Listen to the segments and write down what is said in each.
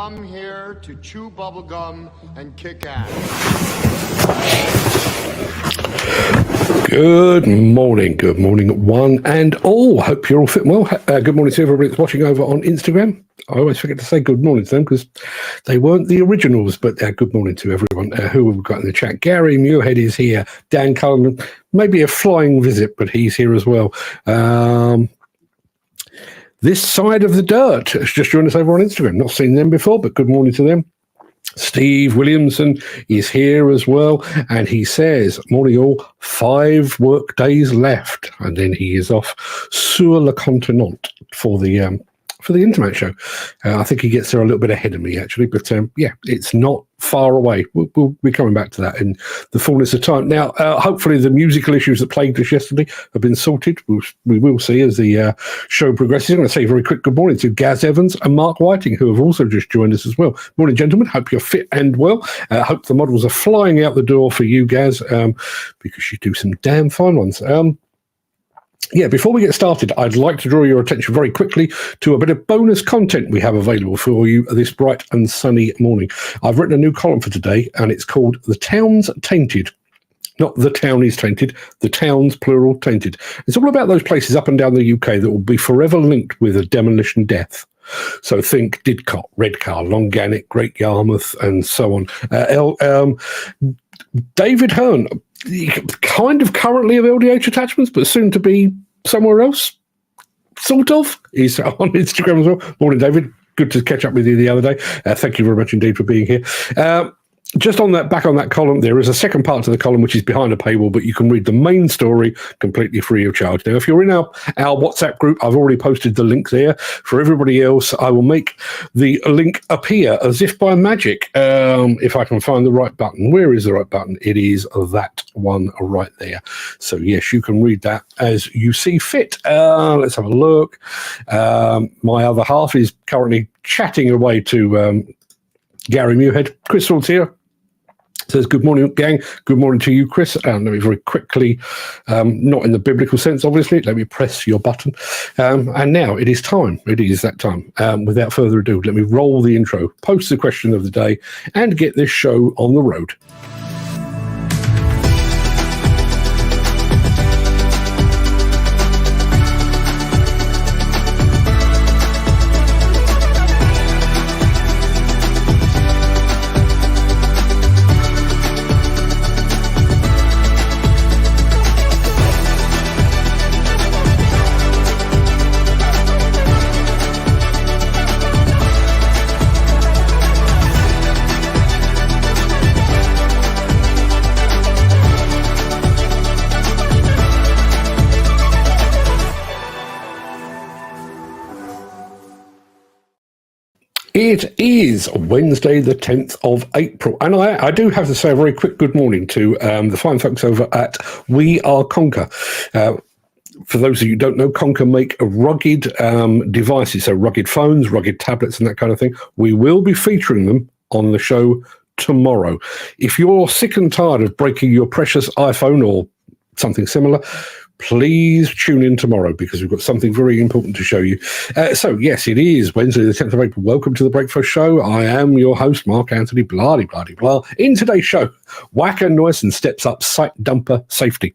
come here to chew bubblegum and kick ass. Good morning, one and all. Hope you're all fit and well. Good morning to everybody that's watching over on Instagram. I always forget to say good morning to them because they weren't the originals, but good morning to everyone who we've got in the chat. Gary Muirhead is here. Dan Cullen, maybe a flying visit, but he's here as well. This side of the dirt has just joined us over on Instagram. Not seen them before, but good morning to them. Steve Williamson is here as well, and he says, morning all, 5 work days left, and then he is off sur le continent for the Intermat show. I think he gets there a little bit ahead of me, actually, but yeah, it's not far away. We'll be coming back to that in the fullness of time. Now, hopefully the musical issues that plagued us yesterday have been sorted. We will see as the show progresses. I'm going to say a very quick good morning to Gaz Evans and Mark Whiting, who have also just joined us as well. Morning, gentlemen. Hope you're fit and well. Hope the models are flying out the door for you, Gaz, because you do some damn fine ones. Yeah, before we get started, I'd like to draw your attention very quickly to a bit of bonus content we have available for you this bright and sunny morning. I've written a new column for today, and it's called The Town's Tainted. Not the town is tainted, the town's plural tainted. It's all about those places up and down the UK that will be forever linked with a demolition death. So think Didcot, Redcar, Longanic, Great Yarmouth, and so on. David Hearn, kind of currently of LDH Attachments, but soon to be somewhere else, sort of. He's on Instagram as well. Morning, David. Good to catch up with you the other day. Thank you very much indeed for being here. Just on that, back on that column, there is a second part to the column which is behind a paywall, but you can read the main story completely free of charge. Now, if you're in our WhatsApp group, I've already posted the link there. For everybody else, I will make the link appear as if by magic, if I can find the right button. Where is the right button? It is that one right there. So, yes, you can read that as you see fit. Let's have a look. My other half is currently chatting away to Gary Muirhead. Chris Swords here. Says, good morning, gang. Good morning to you, Chris. Let me very quickly, not in the biblical sense, obviously, let me press your button. And now it is time. It is that time. Without further ado, let me roll the intro, post the question of the day, and get this show on the road. It is Wednesday, the 10th of April, and I do have to say a very quick good morning to the fine folks over at We Are Conker. For those of you who don't know, Conker make rugged devices, so rugged phones, rugged tablets, and that kind of thing. We will be featuring them on the show tomorrow. If you're sick and tired of breaking your precious iPhone or something similar, please tune in tomorrow because we've got something very important to show you. So, yes, it is Wednesday, the 10th of April. Welcome to the Breakfast Show. I am your host, Mark Anthony, blah, blah, blah, blah. In today's show, Wacker Neuson steps up site dumper safety.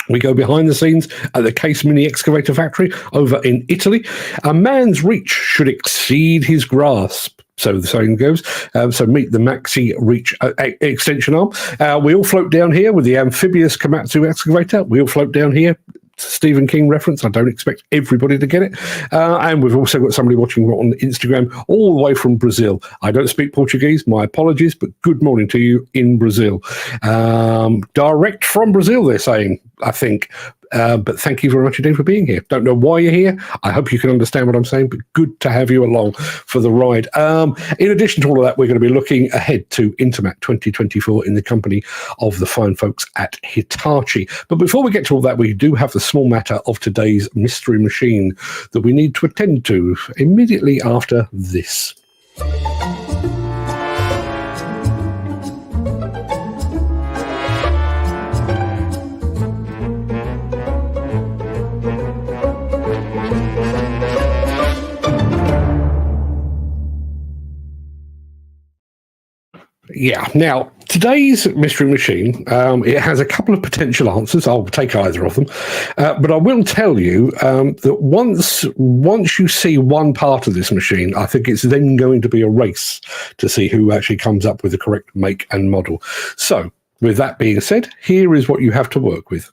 We go behind the scenes at the Case Mini Excavator Factory over in Italy. A man's reach should exceed his grasp, so the saying goes. So meet the Maxi Reach Extension Arm. We all float down here with the amphibious Komatsu excavator. We all float down here. Stephen King reference. I don't expect everybody to get it. And we've also got somebody watching on Instagram all the way from Brazil. I don't speak Portuguese. My apologies, but good morning to you in Brazil. Direct from Brazil, they're saying, I think. But thank you very much indeed for being here. Don't know why you're here. I hope you can understand what I'm saying, but good to have you along for the ride. In addition to all of that, we're going to be looking ahead to Intermat 2024 in the company of the fine folks at Hitachi. But before we get to all that, we do have the small matter of today's mystery machine that we need to attend to immediately after this. Yeah. Now, today's mystery machine, it has a couple of potential answers. I'll take either of them. But I will tell you that once you see one part of this machine, I think it's then going to be a race to see who actually comes up with the correct make and model. So, with that being said, here is what you have to work with.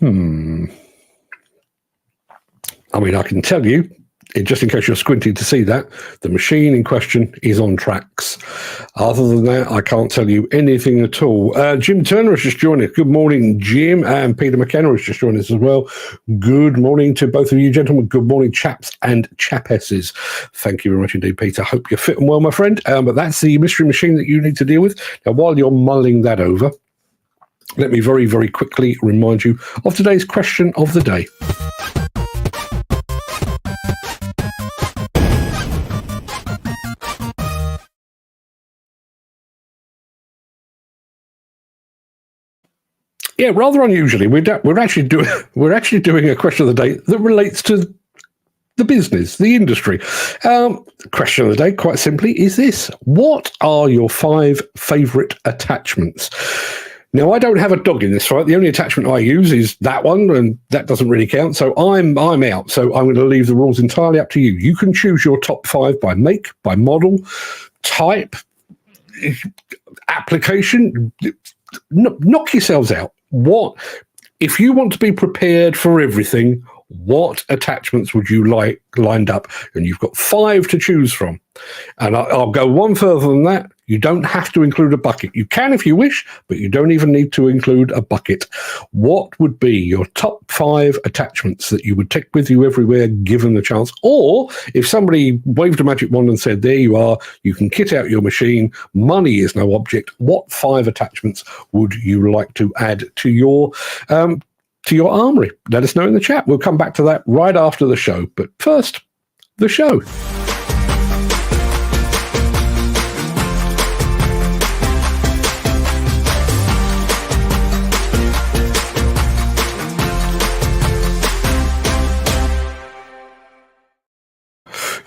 I mean, I can tell you, just in case you're squinting to see that, the machine in question is on tracks. Other than that, I can't tell you anything at all. Jim Turner has just joined us. Good morning, Jim. And Peter McKenna has just joined us as well. Good morning to both of you, gentlemen. Good morning, chaps and chapesses. Thank you very much indeed, Peter. Hope you're fit and well, my friend. But that's the mystery machine that you need to deal with. Now, while you're mulling that over, let me very, very quickly remind you of today's question of the day. Yeah, rather unusually, we're actually doing a question of the day that relates to the business, the industry. Question of the day, quite simply, is this: what are your 5 favourite attachments? Now, I don't have a dog in this fight. The only attachment I use is that one, and that doesn't really count. So I'm out. So I'm going to leave the rules entirely up to you. You can choose your top 5 by make, by model, type, application. Knock yourselves out. What, if you want to be prepared for everything, what attachments would you like lined up? And you've got 5 to choose from. And I'll go one further than that. You don't have to include a bucket. You can if you wish, but you don't even need to include a bucket. What would be your top 5 attachments that you would take with you everywhere given the chance? Or if somebody waved a magic wand and said, there you are, you can kit out your machine, money is no object, what 5 attachments would you like to add to your armory? Let us know in the chat. We'll come back to that right after the show. But first, the show.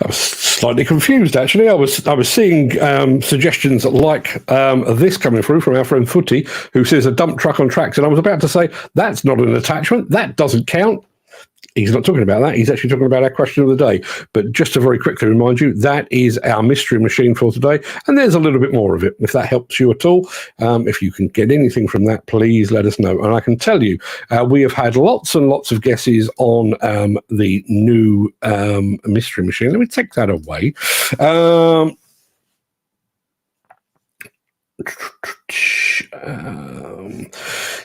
I was slightly confused, actually. I was seeing suggestions like this coming through from our friend Footy, who says a dump truck on tracks, and I was about to say, that's not an attachment, that doesn't count. He's not talking about that. He's actually talking about our question of the day. But just to very quickly remind you, that is our mystery machine for today. And there's a little bit more of it, if that helps you at all. If you can get anything from that, please let us know. And I can tell you, we have had lots and lots of guesses on the new mystery machine. Let me take that away.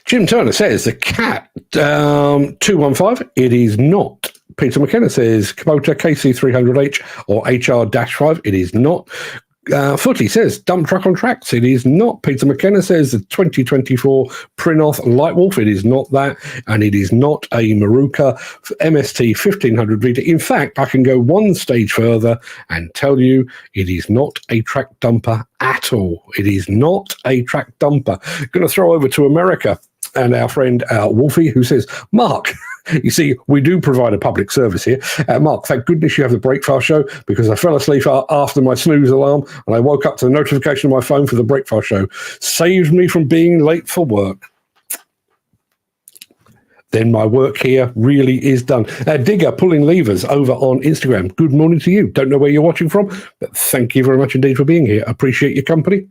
Jim Turner says the Cat 215. It is not. Peter McKenna says Kubota KC300H or HR-5. It is not. Footy says dump truck on tracks. It is not. Peter McKenna says the 2024 Prinoth Lightwolf. It is not that, and it is not a Maruka MST 1500 Vita. In fact, I can go one stage further and tell you it is not a track dumper at all. It is not a track dumper. Going to throw over to America and our friend Wolfie, who says, Mark, you see, we do provide a public service here. Mark, thank goodness you have the Breakfast Show, because I fell asleep after my snooze alarm and I woke up to the notification on my phone for the Breakfast Show. Saved me from being late for work. Then my work here really is done. Digger pulling levers over on Instagram. Good morning to you. Don't know where you're watching from, but thank you very much indeed for being here. Appreciate your company.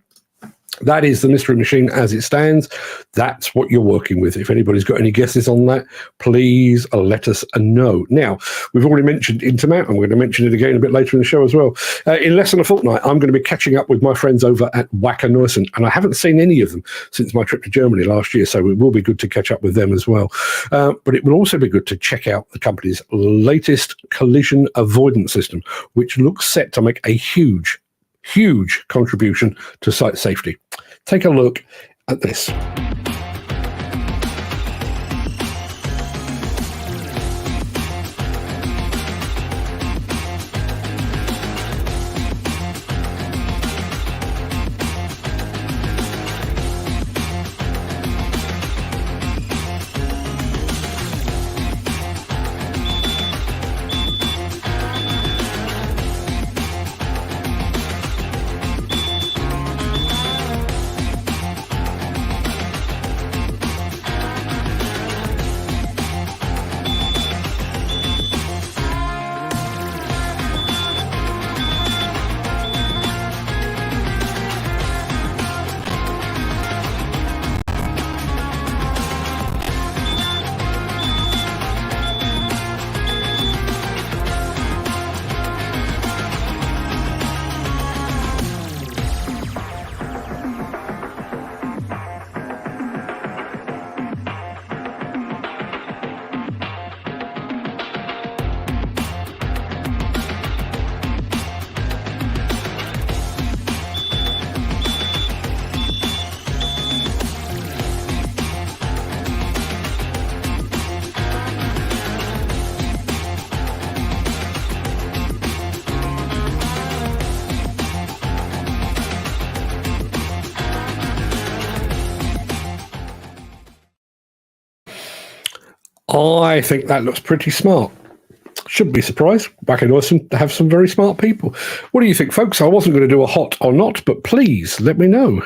That is the mystery machine as it stands. That's what you're working with. If anybody's got any guesses on that, please let us know. Now, we've already mentioned Intermat. I'm going to mention it again a bit later in the show as well. In less than a fortnight, I'm going to be catching up with my friends over at Wacker Neuson, and I haven't seen any of them since my trip to Germany last year, so it will be good to catch up with them as well. But it will also be good to check out the company's latest collision avoidance system, which looks set to make a huge contribution to site safety. Take a look at this. I think that looks pretty smart. Shouldn't be surprised. Wacker Neuson have some very smart people. What do you think, folks? I wasn't going to do a hot or not, but please let me know.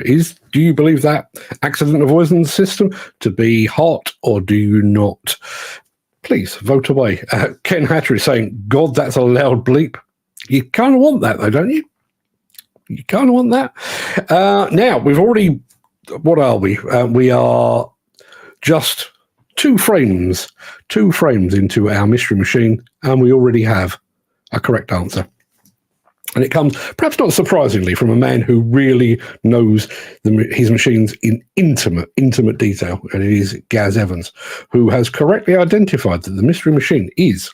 Do you believe that accident avoidance system to be hot, or do you not? Please vote away. Ken Hatter is saying, God, that's a loud bleep. You kind of want that, though, don't you? You kind of want that. Now, we've already... What are we? We are just two frames into our mystery machine, and we already have a correct answer. And it comes, perhaps not surprisingly, from a man who really knows his machines in intimate detail, and it is Gaz Evans, who has correctly identified that the mystery machine is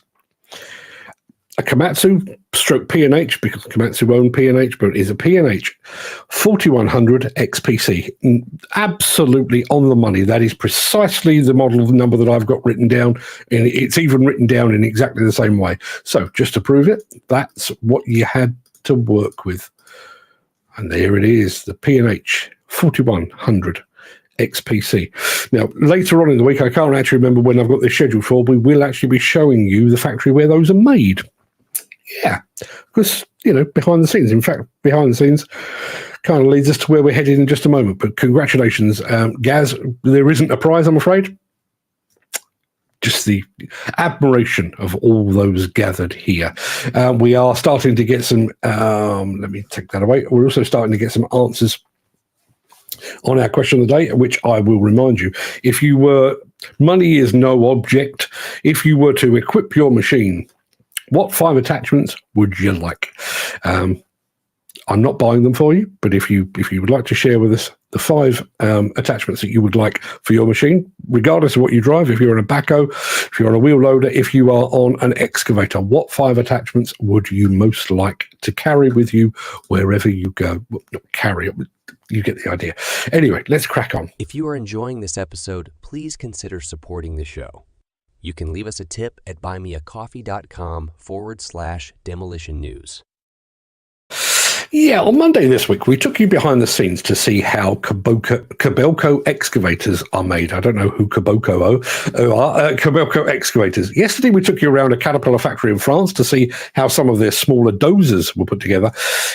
a Komatsu stroke P&H, because Komatsu own P&H, but it is a P&H 4100 XPC. Absolutely on the money. That is precisely the model number that I've got written down, and it's even written down in exactly the same way. So just to prove it, that's what you had to work with. And there it is, the P&H 4100 XPC. Now, later on in the week, I can't actually remember when I've got this scheduled for, we will actually be showing you the factory where those are made. Yeah, because, behind the scenes. In fact, behind the scenes kind of leads us to where we're headed in just a moment. But congratulations, Gaz. There isn't a prize, I'm afraid. Just the admiration of all those gathered here. We are starting to get some, let me take that away. We're also starting to get some answers on our question of the day, which I will remind you. Money is no object. If you were to equip your machine, what 5 attachments would you like? I'm not buying them for you, but if you would like to share with us the 5 attachments that you would like for your machine, regardless of what you drive, if you're on a backhoe, if you're on a wheel loader, if you are on an excavator, what 5 attachments would you most like to carry with you wherever you go? Well, not carry it, you get the idea. Anyway, let's crack on. If you are enjoying this episode, please consider supporting the show. You can leave us a tip at buymeacoffee.com/demolition news. Yeah, on Monday this week, we took you behind the scenes to see how Kobelco excavators are made. I don't know who Kobelco are. Kobelco excavators. Yesterday, we took you around a Caterpillar factory in France to see how some of their smaller dozers were put together.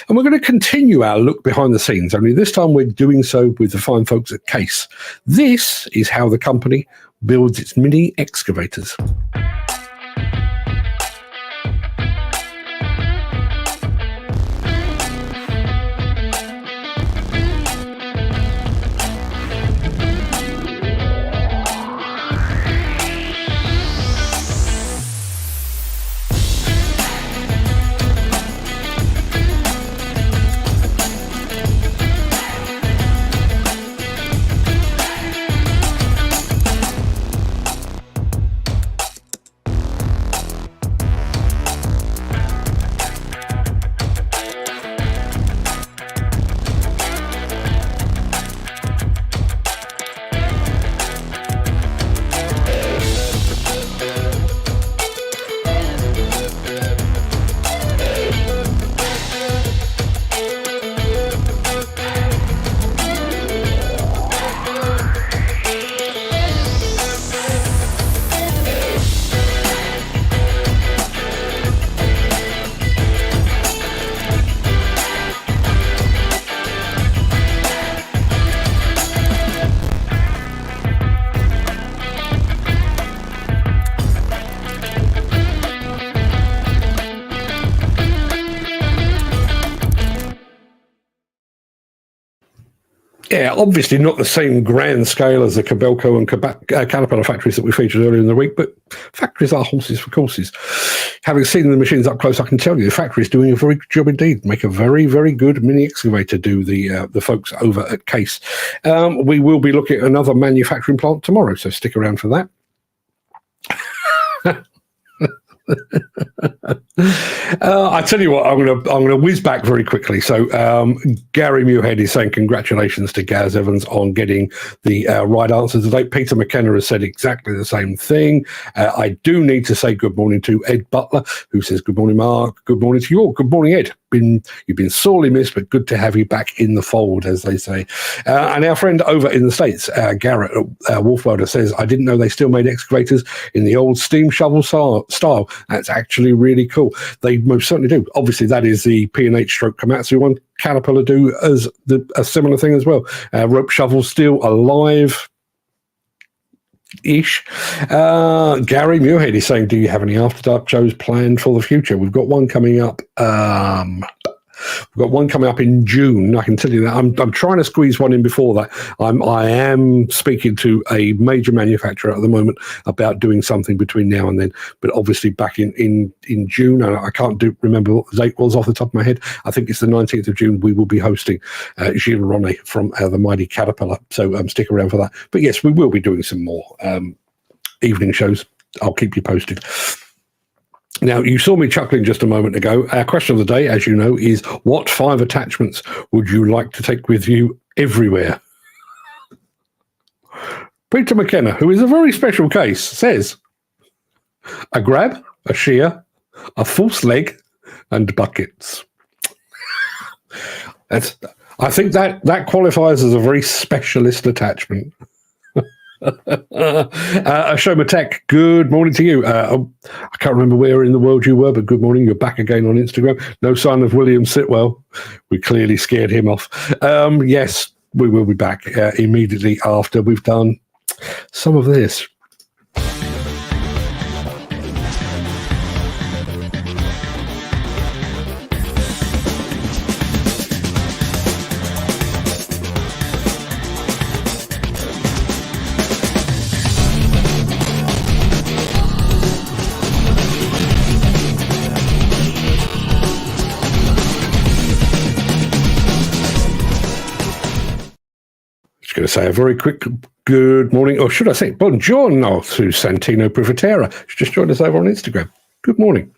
And we're going to continue our look behind the scenes, only this time we're doing so with the fine folks at Case. This is how the company builds its mini excavators. Yeah, obviously not the same grand scale as the Kobelco and Caterpillar factories that we featured earlier in the week, but factories are horses for courses. Having seen the machines up close, I can tell you the factory is doing a very good job indeed. Make a very, very good mini excavator, do the folks over at Case. We will be looking at another manufacturing plant tomorrow, so stick around for that. I tell you what, I'm gonna whiz back very quickly. So Gary Muirhead is saying congratulations to Gaz Evans on getting the right answer today. Peter McKenna has said exactly the same thing. I do need to say good morning to Ed Butler, who says good morning, Mark. Good morning to you all. Good morning, Ed. you've been sorely missed, but good to have you back in the fold, as they say. And our friend over in the States, Garrett Wolfwelder, says, I didn't know they still made excavators in the old steam shovel style. That's actually really cool. They most certainly do. Obviously, that is the P&H stroke Komatsu one. Caterpillar do as a similar thing as well. Rope shovel still alive. Ish. Gary Muirhead is saying, do you have any After Dark shows planned for the future? We've got one coming up. We've got one coming up in June. I can tell you that. I'm trying to squeeze one in before that. I am speaking to a major manufacturer at the moment about doing something between now and then. But obviously back in June, I can't remember what the date was off the top of my head. I think it's the 19th of June. We will be hosting Gilles Ronnet from the mighty Caterpillar. So stick around for that. But yes, we will be doing some more evening shows. I'll keep you posted. Now, you saw me chuckling just a moment ago. Our question of the day, as you know, is what 5 attachments would you like to take with you everywhere? Peter McKenna, who is a very special case, says a grab, a shear, a false leg, and buckets. I think that qualifies as a very specialist attachment. Shoma Tech, good morning to you. I can't remember where in the world you were, but good morning. You're back again on Instagram. No sign of William Sitwell. We clearly scared him off. Yes, we will be back immediately after we've done some of this. Going to say a very quick good morning, or should I say buongiorno to Santino Privatera. She's just joined us over on Instagram. Good morning.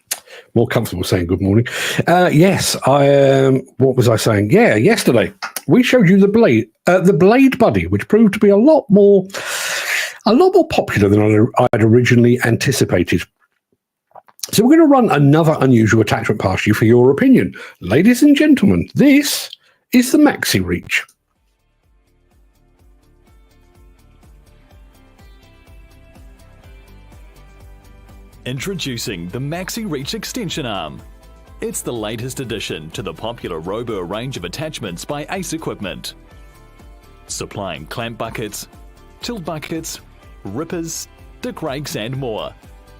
More comfortable saying good morning. Yes, what was I saying? Yeah, yesterday we showed you the Blade Buddy, which proved to be a lot more popular than I'd originally anticipated. So we're going to run another unusual attachment past you for your opinion. Ladies and gentlemen, this is the Maxi Reach. Introducing the Maxi Reach Extension Arm. It's the latest addition to the popular Robur range of attachments by Ace Equipment. Supplying clamp buckets, tilt buckets, rippers, dick rakes and more.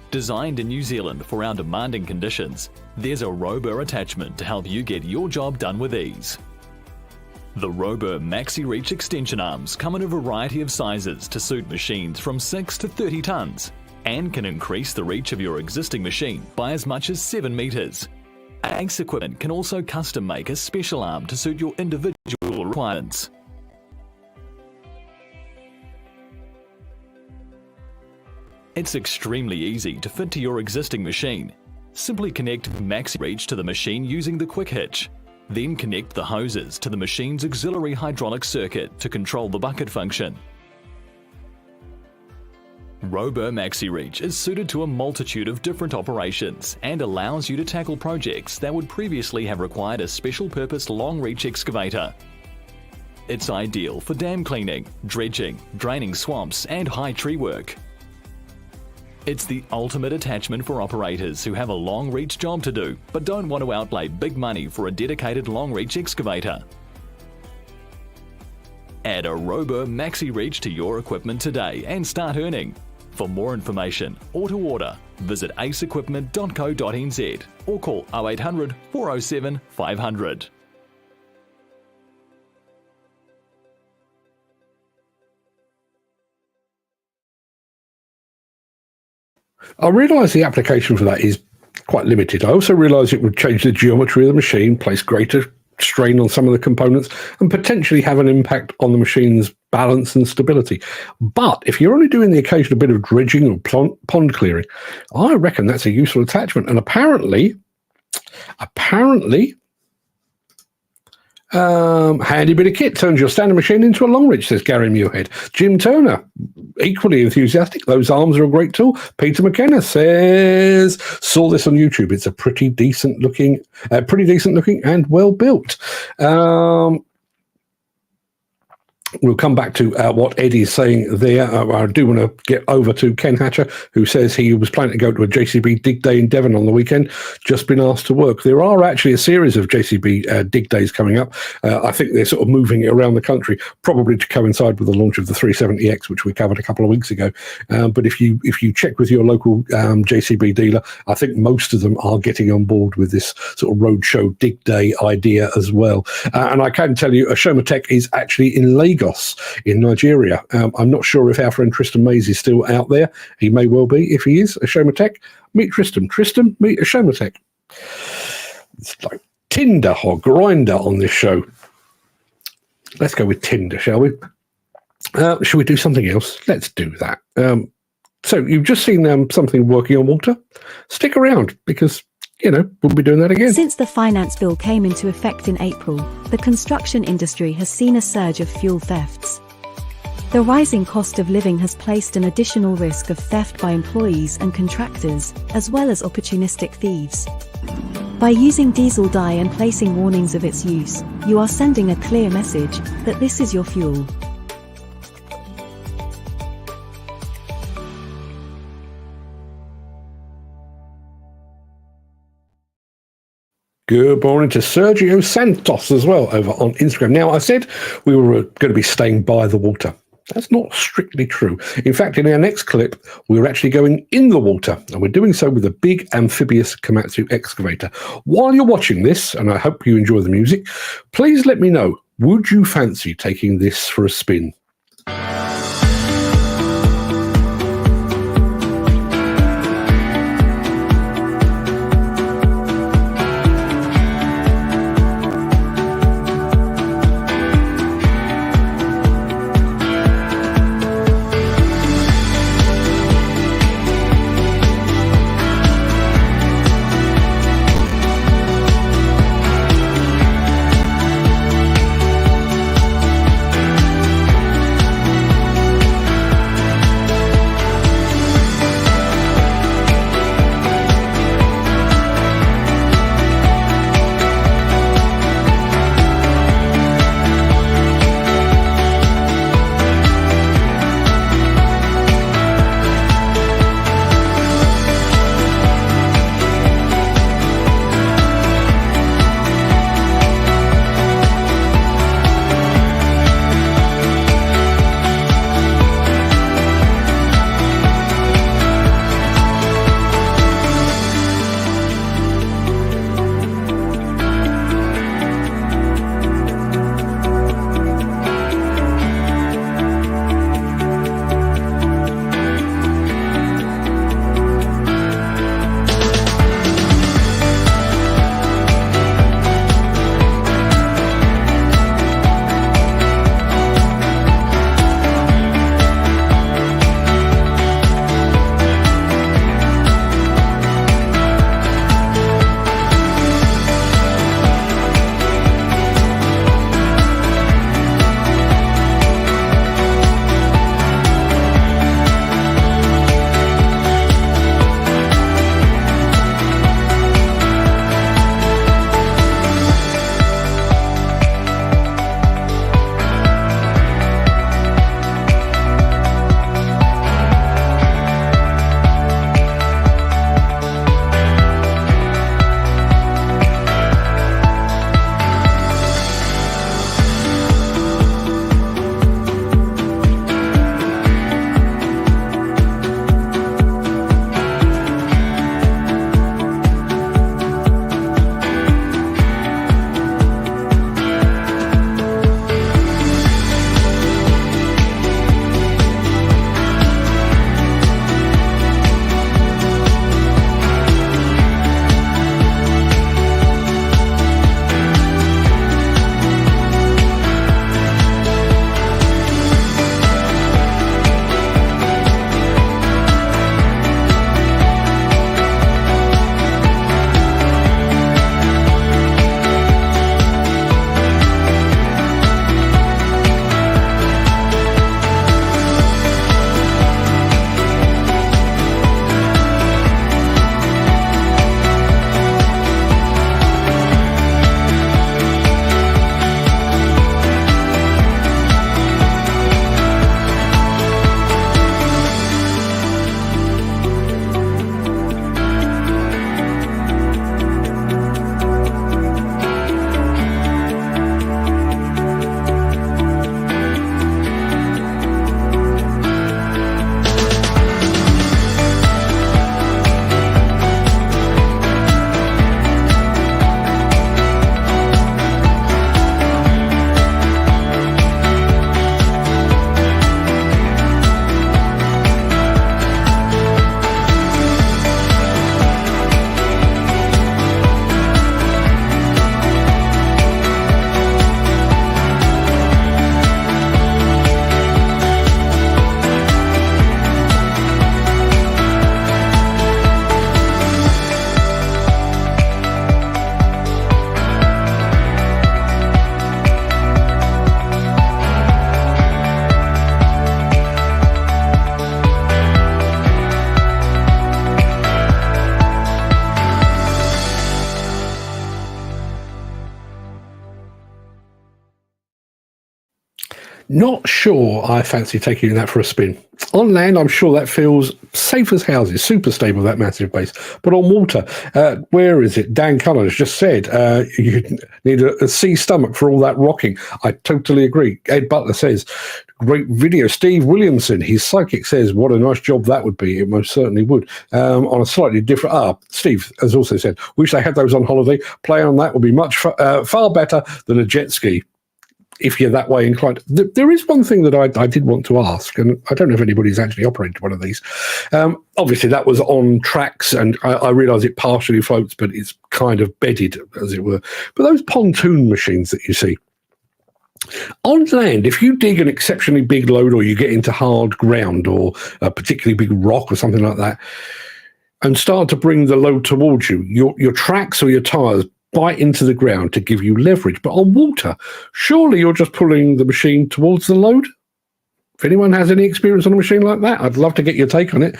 Designed in New Zealand for our demanding conditions, there's a Robur attachment to help you get your job done with ease. The Robur Maxi Reach Extension Arms come in a variety of sizes to suit machines from 6 to 30 tonnes, and can increase the reach of your existing machine by as much as 7 metres. Ace Equipment can also custom make a special arm to suit your individual requirements. It's extremely easy to fit to your existing machine. Simply connect Maxi Reach to the machine using the quick hitch. Then connect the hoses to the machine's auxiliary hydraulic circuit to control the bucket function. Robur Maxi Reach is suited to a multitude of different operations and allows you to tackle projects that would previously have required a special purpose long reach excavator. It's ideal for dam cleaning, dredging, draining swamps and high tree work. It's the ultimate attachment for operators who have a long reach job to do but don't want to outlay big money for a dedicated long reach excavator. Add a Robur Maxi Reach to your equipment today and start earning. For more information or to order, visit aceequipment.co.nz or call 0800 407 500. I realise the application for that is quite limited. I also realise it would change the geometry of the machine, place greater strain on some of the components, and potentially have an impact on the machine's balance and stability. But if you're only doing the occasional bit of dredging or pond clearing, I reckon that's a useful attachment. And apparently, handy bit of kit turns your standard machine into a long reach, says Gary Muirhead. Jim Turner, equally enthusiastic. Those arms are a great tool. Peter McKenna says, saw this on YouTube. It's a pretty decent looking and well built. We'll come back to what Eddie's saying there. I do want to get over to Ken Hatcher, who says he was planning to go to a JCB dig day in Devon on the weekend, just been asked to work. There are actually a series of JCB dig days coming up. I think they're sort of moving it around the country, probably to coincide with the launch of the 370X, which we covered a couple of weeks ago. But if you check with your local JCB dealer, I think most of them are getting on board with this sort of roadshow dig day idea as well. And I can tell you, Ashoma Tech is actually in Lagos in Nigeria. I'm not sure if our friend Tristan Mays is still out there. He may well be. If he is, Ashoma Tech, meet Tristan. Tristan, meet Ashoma Tech. It's like Tinder or Grinder on this show. Let's go with Tinder, shall we? Shall we do something else? Let's do that. So you've just seen something working on water. Stick around, because we'll be doing that again. Since the finance bill came into effect in April, the construction industry has seen a surge of fuel thefts. The rising cost of living has placed an additional risk of theft by employees and contractors, as well as opportunistic thieves. By using diesel dye and placing warnings of its use, you are sending a clear message that this is your fuel. Good morning to Sergio Santos as well over on Instagram. Now, I said we were going to be staying by the water. That's not strictly true. In fact, in our next clip, we're actually going in the water, and we're doing so with a big amphibious Komatsu excavator. While you're watching this, and I hope you enjoy the music, please let me know, would you fancy taking this for a spin? Not sure I fancy taking that for a spin. On land, I'm sure that feels safe as houses, super stable, that massive base. But on water, where is it? Dan Cullen has just said you need a sea stomach for all that rocking. I totally agree. Ed Butler says, great video. Steve Williamson, his psychic, says, what a nice job that would be. It most certainly would. On a slightly different... Steve has also said, wish they had those on holiday. Play on that would be much far better than a jet ski, if you're that way inclined. There is one thing that I did want to ask, and I don't know if anybody's actually operated one of these. Obviously, that was on tracks, and I realise it partially floats, but it's kind of bedded, as it were. But those pontoon machines that you see, on land, if you dig an exceptionally big load or you get into hard ground or a particularly big rock or something like that, and start to bring the load towards you, your tracks or your tyres bite into the ground to give you leverage. But on water, surely you're just pulling the machine towards the load? If anyone has any experience on a machine like that, I'd love to get your take on it.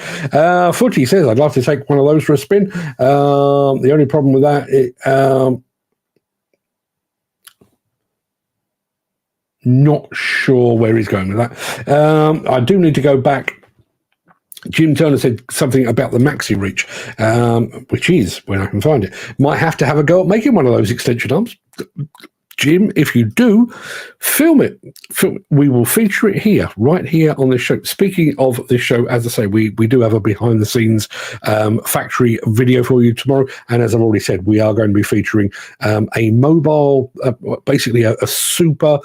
Footy says, I'd love to take one of those for a spin. The only problem with that, not sure where he's going with that. I do need to go back. Jim Turner said something about the Maxi Reach, which is, when I can find it, might have to have a go at making one of those extension arms. Jim, if you do, film it. We will feature it here, right here on this show. Speaking of this show, as I say, we do have a behind-the-scenes factory video for you tomorrow. And as I've already said, we are going to be featuring a mobile, basically a super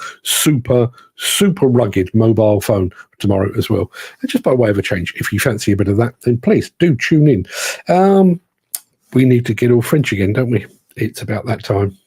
rugged mobile phone tomorrow as well. And just by way of a change, if you fancy a bit of that, then please do tune in. We need to get all French again, don't we? It's about that time.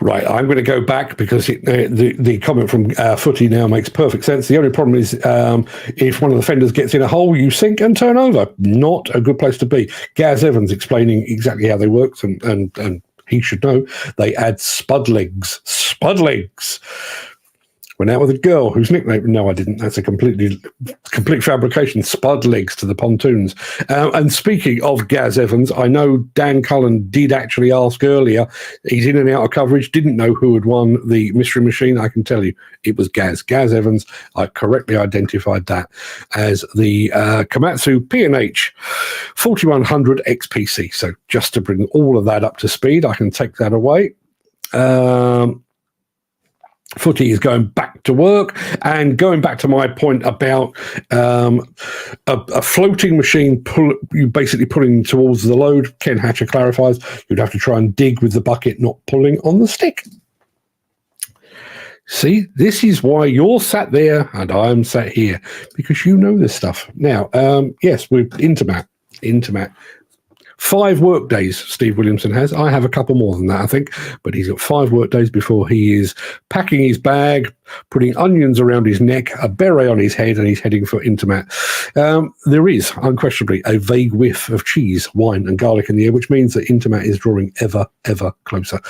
Right, I'm going to go back because the comment from Footy now makes perfect sense. The only problem is if one of the fenders gets in a hole, you sink and turn over. Not a good place to be. Gaz Evans explaining exactly how they work, and he should know. They add spud legs. Spud legs. Went out with a girl whose nickname... No, I didn't. That's a complete fabrication. Spud legs to the pontoons. And speaking of Gaz Evans, I know Dan Cullen did actually ask earlier. He's in and out of coverage. Didn't know who had won the mystery machine. I can tell you it was Gaz. Gaz Evans. I correctly identified that as the Komatsu P&H 4100 XPC. So just to bring all of that up to speed, I can take that away. Footy is going back to work, and going back to my point about a floating machine, you basically pulling towards the load. Ken Hatcher clarifies you'd have to try and dig with the bucket, not pulling on the stick. See, this is why you're sat there and I'm sat here, because you know this stuff. Now, yes, with Intermat. 5 work days Steve Williamson has. I have a couple more than that, I think, but he's got 5 work days before he is packing his bag, putting onions around his neck, a beret on his head, and he's heading for Intermat. There is unquestionably a vague whiff of cheese, wine, and garlic in the air, which means that Intermat is drawing ever closer.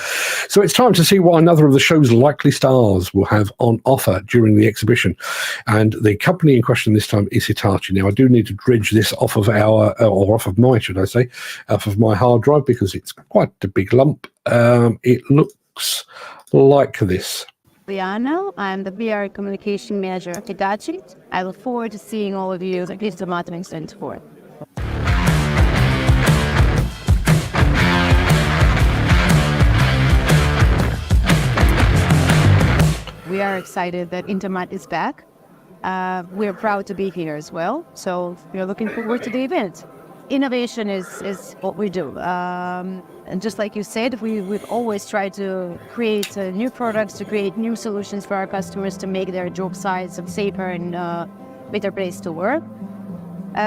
So it's time to see what another of the show's likely stars will have on offer during the exhibition. And the company in question this time is Hitachi. Now, I do need to dredge this off of off of my hard drive, because it's quite a big lump. It looks like this. Liana, I'm the PR communication manager at Hitachi. I look forward to seeing all of you at Intermat 2024. We are excited that Intermat is back. We're proud to be here as well, so we're looking forward to the event. Innovation is what we do. And just like you said, we've always tried to create new products, to create new solutions for our customers to make their job sites a safer and better place to work.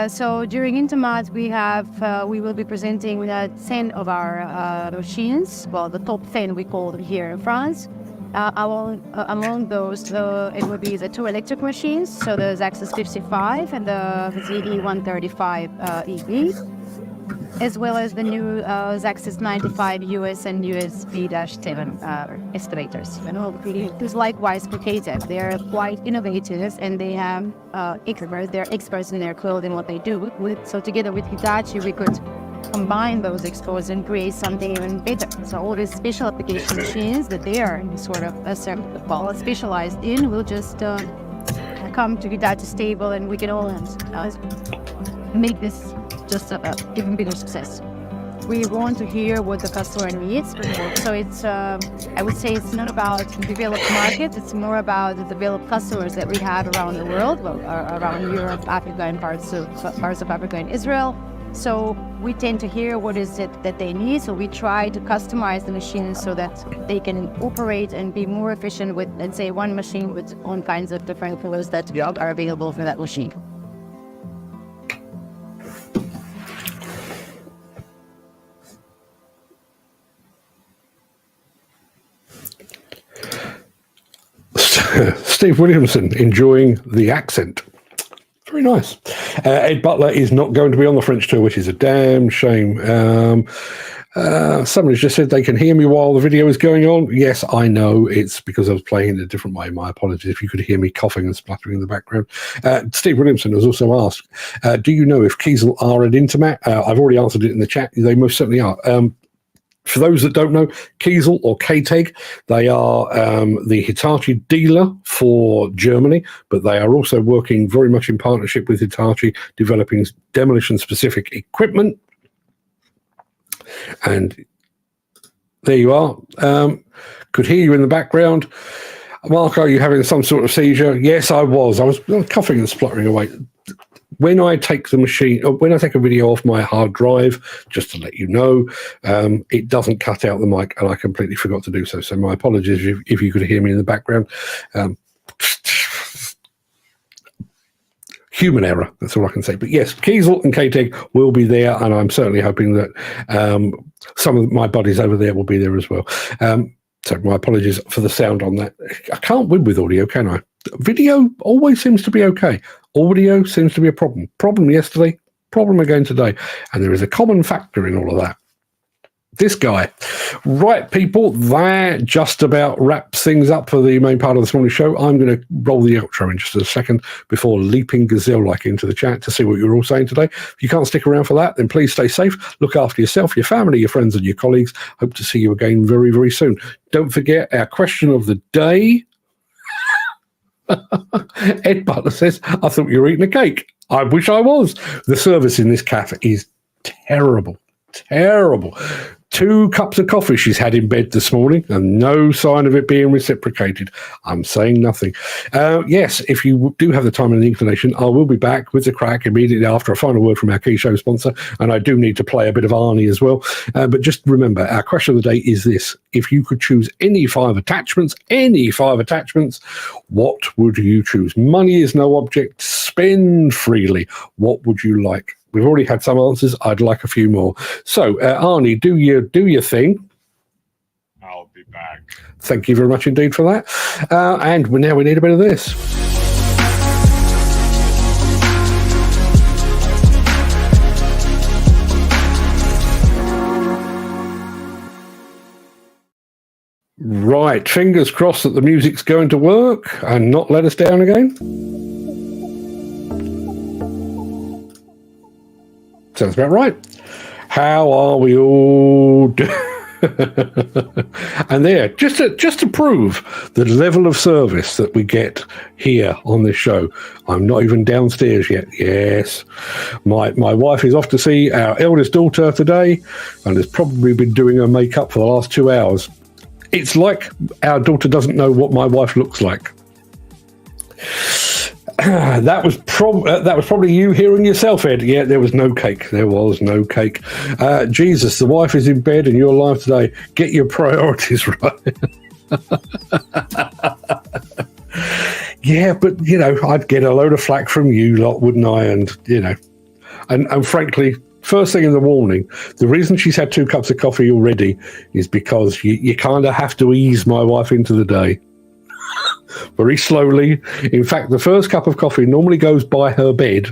So during Intermat, we will be presenting 10 of our machines, well, the top 10 we call them here in France. Among those, it would be the two electric machines, so the Zaxxas 55 and the ZE 135 EV, as well as the new Zaxxas 95 US and USB-7 excavators. Because likewise for KTEC, they're quite innovative and they have experts. They're experts in their clothing, what they do. So together with Hitachi, we could combine those exposed and create something even better. So all these special application machines that they are sort of specialized in will just come to Hitachi stable, and we can all make this just even bigger success. We want to hear what the customer needs. So it's, I would say it's not about developed markets, it's more about the developed customers that we have around the world, around Europe, Africa, and parts of Africa and Israel. So we tend to hear what is it that they need. So we try to customize the machines so that they can operate and be more efficient with, let's say, one machine with all kinds of different colors that are available for that machine. Steve Williamson enjoying the accent. Very nice. Ed Butler is not going to be on the French tour, which is a damn shame. Somebody's just said they can hear me while the video is going on. Yes, I know. It's because I was playing in a different way. My apologies if you could hear me coughing and spluttering in the background. Steve Williamson has also asked, do you know if Kiesel are an Intermat? I've already answered it in the chat. They most certainly are. For those that don't know, Kiesel or KTEG, they are the Hitachi dealer for Germany, but they are also working very much in partnership with Hitachi, developing demolition-specific equipment. And there you are. Could hear you in the background. Mark, are you having some sort of seizure? Yes, I was. I was coughing and spluttering away. When I take the machine, when I take a video off my hard drive, just to let you know, it doesn't cut out the mic, and I completely forgot to do so. So my apologies if you could hear me in the background. Human error, that's all I can say. But yes, Kiesel and KTEG will be there, and I'm certainly hoping that some of my buddies over there will be there as well. So my apologies for the sound on that. I can't win with audio, can I? Video always seems to be okay. Audio seems to be a problem. Problem yesterday, problem again today. And there is a common factor in all of that. This guy. Right, people, that just about wraps things up for the main part of this morning's show. I'm going to roll the outro in just a second before leaping gazelle-like into the chat to see what you're all saying today. If you can't stick around for that, then please stay safe. Look after yourself, your family, your friends, and your colleagues. Hope to see you again very, very soon. Don't forget our question of the day. Ed Butler says, I thought you were eating a cake. I wish I was. The service in this cafe is terrible. Terrible. 2 cups of coffee she's had in bed this morning and no sign of it being reciprocated. I'm saying nothing. Yes, if you do have the time and the inclination, I will be back with the Craic immediately after a final word from our key show sponsor, and I do need to play a bit of Arnie as well. But just remember, our question of the day is this. If you could choose any 5 attachments, what would you choose? Money is no object. Spend freely. What would you like? We've already had some answers. I'd like a few more. So, Arnie, do your thing. I'll be back. Thank you very much indeed for that. And now we need a bit of this. Right, fingers crossed that the music's going to work and not let us down again. Sounds about right. How are we all doing? And there, just to prove the level of service that we get here on this show, I'm not even downstairs yet. Yes, my wife is off to see our eldest daughter today and has probably been doing her makeup for the last 2 hours. It's like our daughter doesn't know what my wife looks like. That was probably you hearing yourself, Ed. Yeah, there was no cake. There was no cake. Jesus, the wife is in bed and you're alive today. Get your priorities right. Yeah, but, I'd get a load of flack from you lot, wouldn't I? And, and frankly, first thing in the morning. The reason she's had 2 cups of coffee already is because you kind of have to ease my wife into the day very slowly. In fact, the first cup of coffee normally goes by her bed,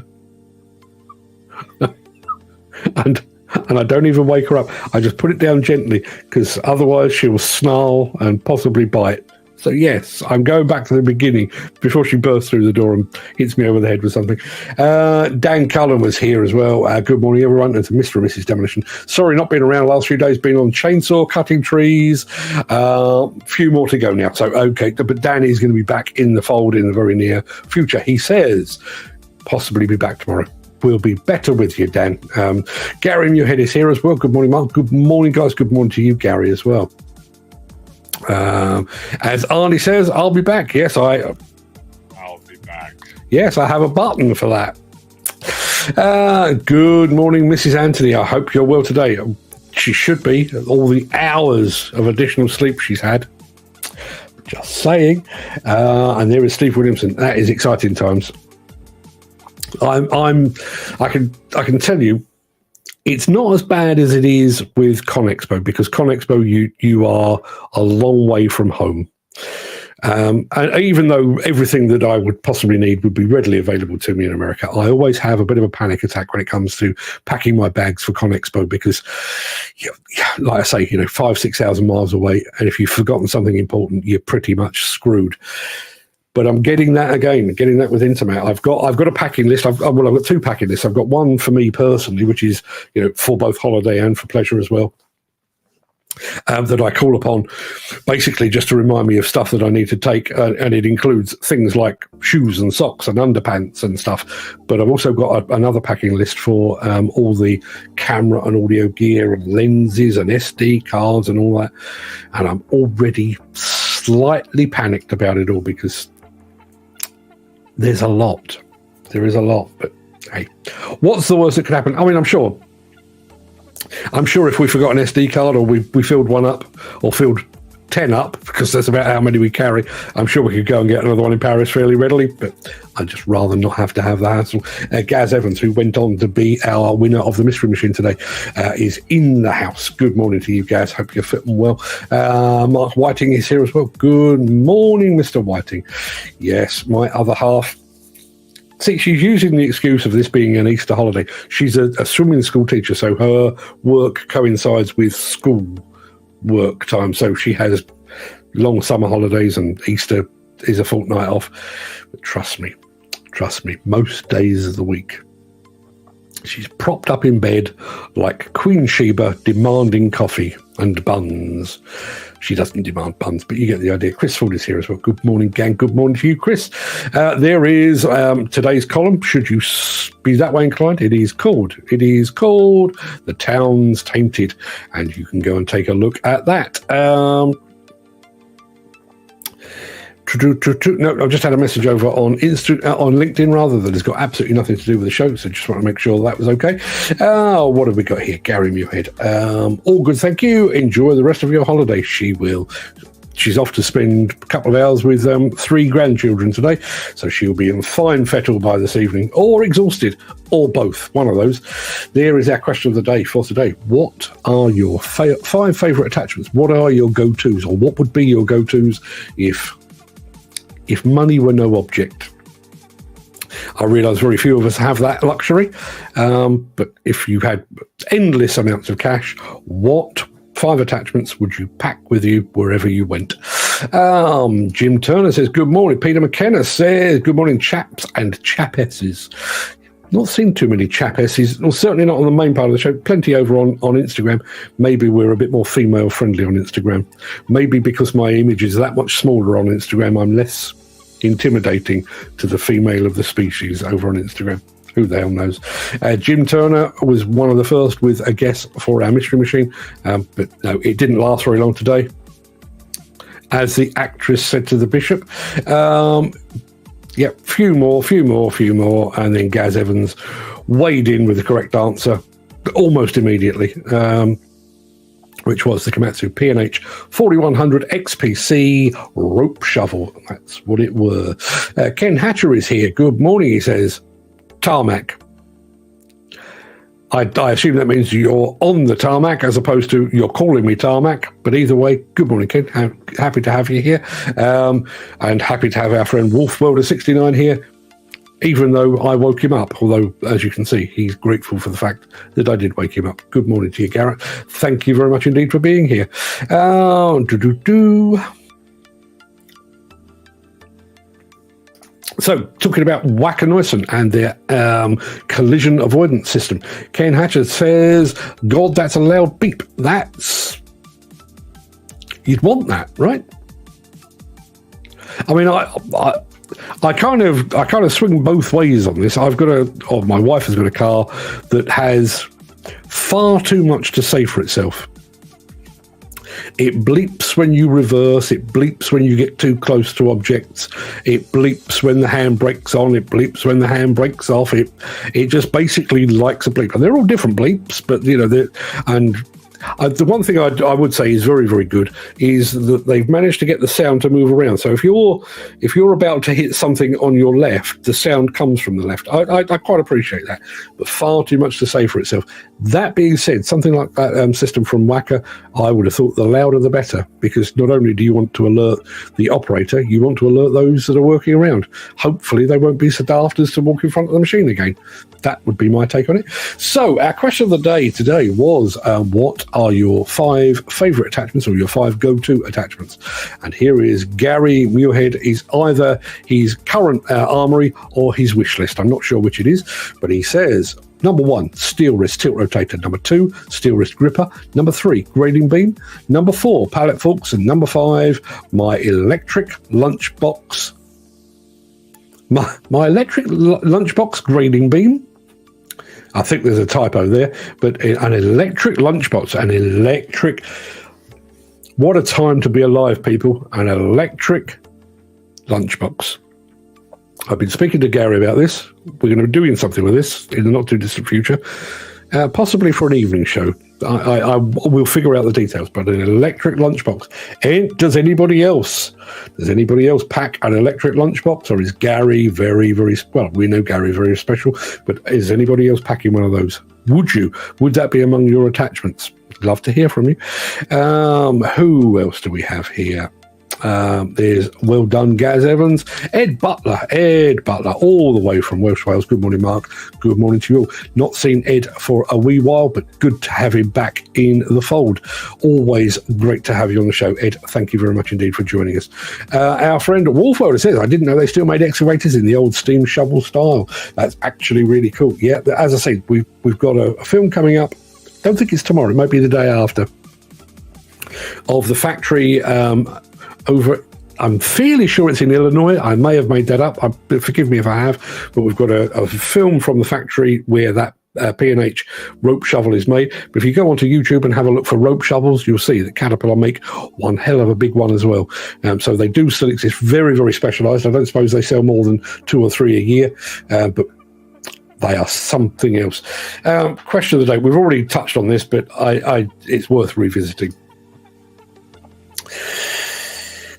and I don't even wake her up. I just put it down gently because otherwise she will snarl and possibly bite. So yes, I'm going back to the beginning before she bursts through the door and hits me over the head with something. Dan Cullen was here as well. Good morning, everyone. It's Mr. and Mrs. Demolition. Sorry not being around the last few days, been on chainsaw, cutting trees. Few more to go now. So, okay, but Dan is going to be back in the fold in the very near future. He says, possibly be back tomorrow. We'll be better with you, Dan. Gary Muirhead is here as well. Good morning, Mark. Good morning, guys. Good morning to you, Gary, as well. As Arnie says, I'll be back. Yes, I'll be back. Yes, I have a button for that. Good morning, Mrs. Anthony. I hope you're well today. She should be. All the hours of additional sleep she's had. Just saying. And there is Steve Williamson. That is exciting times. I can tell you, it's not as bad as it is with ConExpo, because ConExpo you are a long way from home. And even though everything that I would possibly need would be readily available to me in America, I always have a bit of a panic attack when it comes to packing my bags for ConExpo, because, like I say, 5,000-6,000 miles away, and if you've forgotten something important, you're pretty much screwed. But I'm getting that with Intermat. I've got a packing list. I've got 2 packing lists. I've got one for me personally, which is for both holiday and for pleasure as well, that I call upon basically just to remind me of stuff that I need to take, and it includes things like shoes and socks and underpants and stuff. But I've also got another packing list for all the camera and audio gear and lenses and SD cards and all that. And I'm already slightly panicked about it all because there's a lot. There is a lot, but hey, what's the worst that could happen? I mean, I'm sure if we forgot an SD card, or we filled one up, or filled 10 up, because that's about how many we carry, I'm sure we could go and get another one in Paris fairly readily, but I'd just rather not have to have the hassle. Gaz Evans, who went on to be our winner of the Mystery Machine today, is in the house. Good morning to you, Gaz. Hope you're fitting well. Mark Whiting is here as well. Good morning, Mr. Whiting. Yes, my other half. See, she's using the excuse of this being an Easter holiday. She's a swimming school teacher, so her work coincides with school work time. So she has long summer holidays, and Easter is a fortnight off. But trust me, most days of the week, she's propped up in bed like Queen Sheba, demanding coffee and buns. She doesn't demand buns, but you get the idea. Chris Ford is here as well. Good morning, gang. Good morning to you, Chris. There is today's column. Should you be that way inclined, it is called The Town's Tainted, and you can go and take a look at that. No, I've just had a message over on LinkedIn rather, that has got absolutely nothing to do with the show, so just want to make sure that was okay. What have we got here? Gary Muirhead. All good, thank you. Enjoy the rest of your holiday. She will. She's off to spend a couple of hours with 3 grandchildren today, so she'll be in fine fettle by this evening, or exhausted, or both, one of those. There is our question of the day for today. What are your 5 favourite attachments? What are your go-tos, or what would be your go-tos if money were no object? I realise very few of us have that luxury, but if you had endless amounts of cash, what 5 attachments would you pack with you wherever you went? Jim Turner says, good morning. Peter McKenna says, good morning, chaps and chapesses. Not seen too many chapesses, or certainly not on the main part of the show. Plenty over on Instagram. Maybe we're a bit more female friendly on Instagram. Maybe because my image is that much smaller on Instagram, I'm less intimidating to the female of the species over on Instagram. Who the hell knows? Jim Turner was one of the first with a guess for our Mystery Machine, but no, it didn't last very long today. As the actress said to the bishop, few more, and then Gaz Evans weighed in with the correct answer almost immediately, which was the Komatsu P&H 4100 XPC rope shovel. That's what it were. Ken Hatcher is here. Good morning, he says. Tarmac. I assume that means you're on the tarmac as opposed to you're calling me tarmac. But either way, good morning, Ken. Happy to have you here. And happy to have our friend Wolfwelder69 here, even though I woke him up. Although, as you can see, he's grateful for the fact that I did wake him up. Good morning to you, Garrett. Thank you very much indeed for being here. So, talking about Wacker Neuson and their collision avoidance system. Ken Hatcher says, God, that's a loud beep. You'd want that, right? I mean, I kind of swing both ways on this. My wife has got a car that has far too much to say for itself. It bleeps when you reverse. It bleeps when you get too close to objects. It bleeps when the handbrake's on. It bleeps when the handbrake's off. It just basically likes a bleep. And they're all different bleeps, but the one thing I would say is very, very good is that they've managed to get the sound to move around. So if you're about to hit something on your left, the sound comes from the left. I quite appreciate that, but far too much to say for itself. That being said, something like that system from Wacker, I would have thought the louder the better, because not only do you want to alert the operator, you want to alert those that are working around. Hopefully they won't be so daft as to walk in front of the machine again. That would be my take on it. So our question of the day today was, what are your 5 favourite attachments or your 5 go-to attachments? And here is Gary Muirhead. Is either his current armoury or his wish list. I'm not sure which it is, but he says, number 1, steel wrist tilt rotator. Number 2, steel wrist gripper. Number 3, grading beam. Number 4, pallet forks. And number 5, my electric lunchbox. My electric lunchbox grading beam. I think there's a typo there, but an electric lunchbox, what a time to be alive, people, an electric lunchbox. I've been speaking to Gary about this. We're going to be doing something with this in the not too distant future, possibly for an evening show. I will figure out the details, but an electric lunchbox. And does anybody else pack an electric lunchbox, or is Gary very, very, well, we know Gary very special, but is anybody else packing one of those? Would that be among your attachments? Love to hear from you. Who else do we have here? There's well done, Gaz Evans, Ed Butler, all the way from Welsh Wales. Good morning, Mark. Good morning to you all. Not seen Ed for a wee while, but good to have him back in the fold. Always great to have you on the show, Ed. Thank you very much indeed for joining us. Our friend Wolfwelder says, I didn't know they still made excavators in the old steam shovel style. That's actually really cool. Yeah, as I said, we've got a film coming up. Don't think it's tomorrow. It might be the day after, of the factory over, I'm fairly sure it's in Illinois. I may have made that up. Forgive me if I have, but we've got a film from the factory where that P&H rope shovel is made. But if you go onto YouTube and have a look for rope shovels, you'll see that Caterpillar make one hell of a big one as well. So they do still exist, very, very specialised. I don't suppose they sell more than 2 or 3 a year, but they are something else. Question of the day. We've already touched on this, but it's worth revisiting.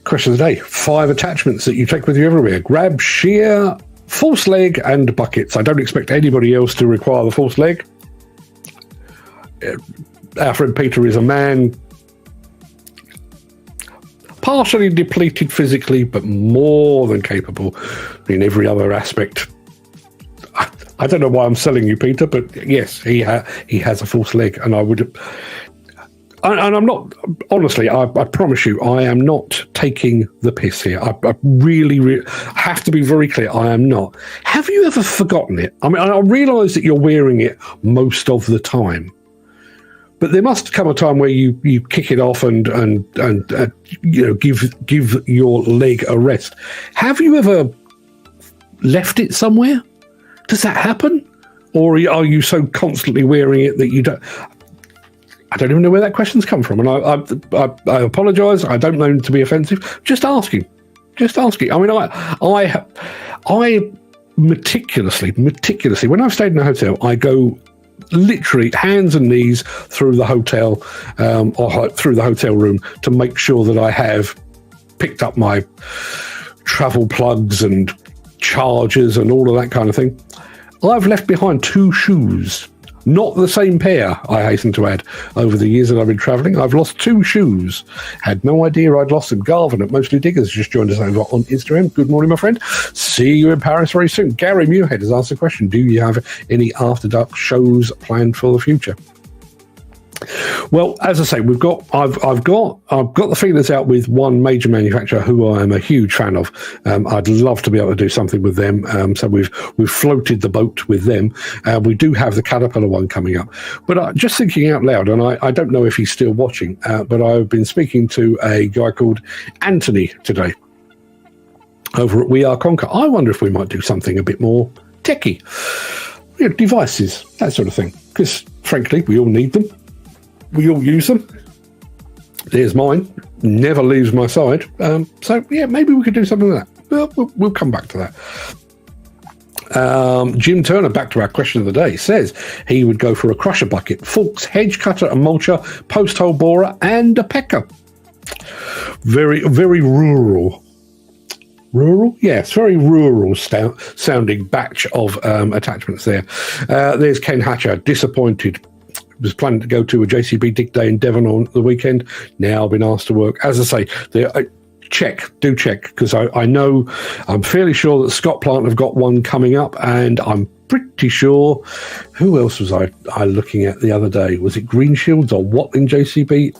Question of the day: 5 attachments that you take with you everywhere. Grab, shear, false leg, and buckets. I don't expect anybody else to require the false leg. Our friend Peter is a man partially depleted physically, but more than capable in every other aspect. I don't know why I'm selling you, Peter, but yes, he has a false leg, and I would. And I'm not, honestly, I promise you, I am not taking the piss here. I really have to be very clear. I am not. Have you ever forgotten it? I mean, I realise that you're wearing it most of the time, but there must come a time where you kick it off and give your leg a rest. Have you ever left it somewhere? Does that happen? Or are you so constantly wearing it that you don't... I don't even know where that question's come from, and I apologise. I don't mean to be offensive. Just asking. I mean, I meticulously. When I've stayed in a hotel, I go literally hands and knees through the hotel or through the hotel room to make sure that I have picked up my travel plugs and chargers and all of that kind of thing. I've left behind 2 shoes. Not the same pair, I hasten to add. Over the years that I've been travelling, I've lost 2 shoes. Had no idea I'd lost them. Garvin at Mostly Diggers just joined us over on Instagram. Good morning, my friend. See you in Paris very soon. Gary Muirhead has asked a question. Do you have any After Dark shows planned for the future? Well, as I say, I've got the feelers out with one major manufacturer who I am a huge fan of. I'd love to be able to do something with them. So we've floated the boat with them. We do have the Caterpillar one coming up. But just thinking out loud, and I don't know if he's still watching, but I've been speaking to a guy called Anthony today over at We Are Conquer. I wonder if we might do something a bit more techie. You know, devices, that sort of thing. Because frankly, we all need them. We all use them. There's mine. Never leaves my side. So, yeah, maybe we could do something like that. We'll come back to that. Jim Turner, back to our question of the day, says he would go for a crusher bucket, forks, hedge cutter, a mulcher, post hole borer, and a pecker. Very, very rural. Rural? Yes, very rural sounding batch of attachments there. There's Ken Hatcher, disappointed. Was planning to go to a JCB Dig Day in Devon on the weekend. Now I've been asked to work. As I say, check, because I know, I'm fairly sure that Scott Plant have got one coming up, and I'm pretty sure, who else was I looking at the other day? Was it Green Shields or Watling JCB?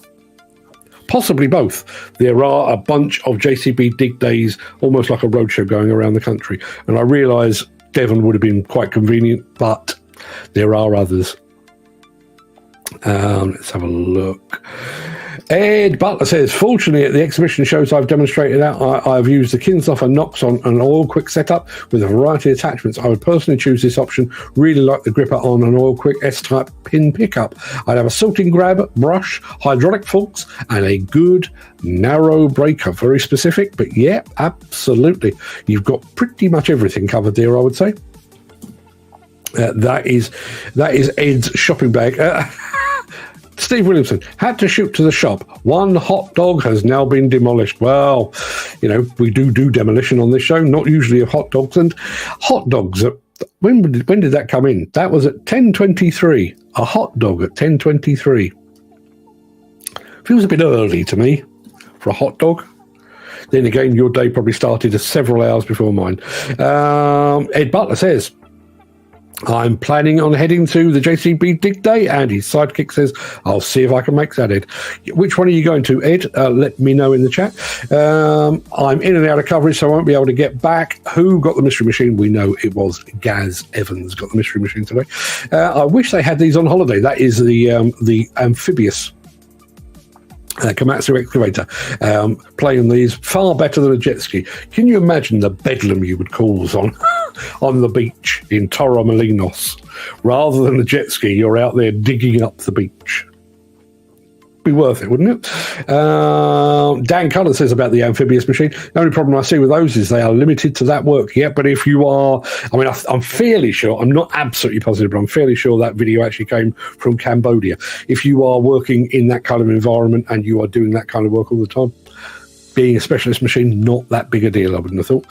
Possibly both. There are a bunch of JCB Dig Days, almost like a roadshow going around the country. And I realise Devon would have been quite convenient, but there are others. Let's have a look. Ed Butler says, fortunately at the exhibition shows I've demonstrated out, I've used the Kinshofer Knox on an oil quick setup with a variety of attachments. I would personally choose this option. Really like the gripper on an oil quick S-type pin pickup. I'd have a silting grab, brush, hydraulic forks, and a good narrow breaker. Very specific, but yeah, absolutely. You've got pretty much everything covered there, I would say. That is Ed's shopping bag. Steve Williamson had to shoot to the shop. One hot dog has now been demolished. Well, you know, we do demolition on this show, not usually of hot dogs. And hot dogs, when did that come in? That was at 10:23. A hot dog at 10:23. Feels a bit early to me for a hot dog. Then again, your day probably started several hours before mine. Ed Butler says, I'm planning on heading to the JCB Dig Day, and his sidekick says, I'll see if I can make that, Ed. Which one are you going to, Ed? Let me know in the chat. I'm in and out of coverage, so I won't be able to get back. Who got the Mystery Machine? We know it was Gaz Evans got the Mystery Machine today. I wish they had these on holiday. That is the amphibious Komatsu excavator, playing these far better than a jet ski. Can you imagine the bedlam you would cause on the beach in Torremolinos? Rather than a jet ski, you're out there digging up the beach. Be worth it, wouldn't it? Dan Cullen says about the amphibious machine, the only problem I see with those is they are limited to that work. Yeah, but if you are, I mean, I'm fairly sure, I'm not absolutely positive, but I'm fairly sure that video actually came from Cambodia. If you are working in that kind of environment and you are doing that kind of work all the time, being a specialist machine, not that big a deal, I wouldn't have thought.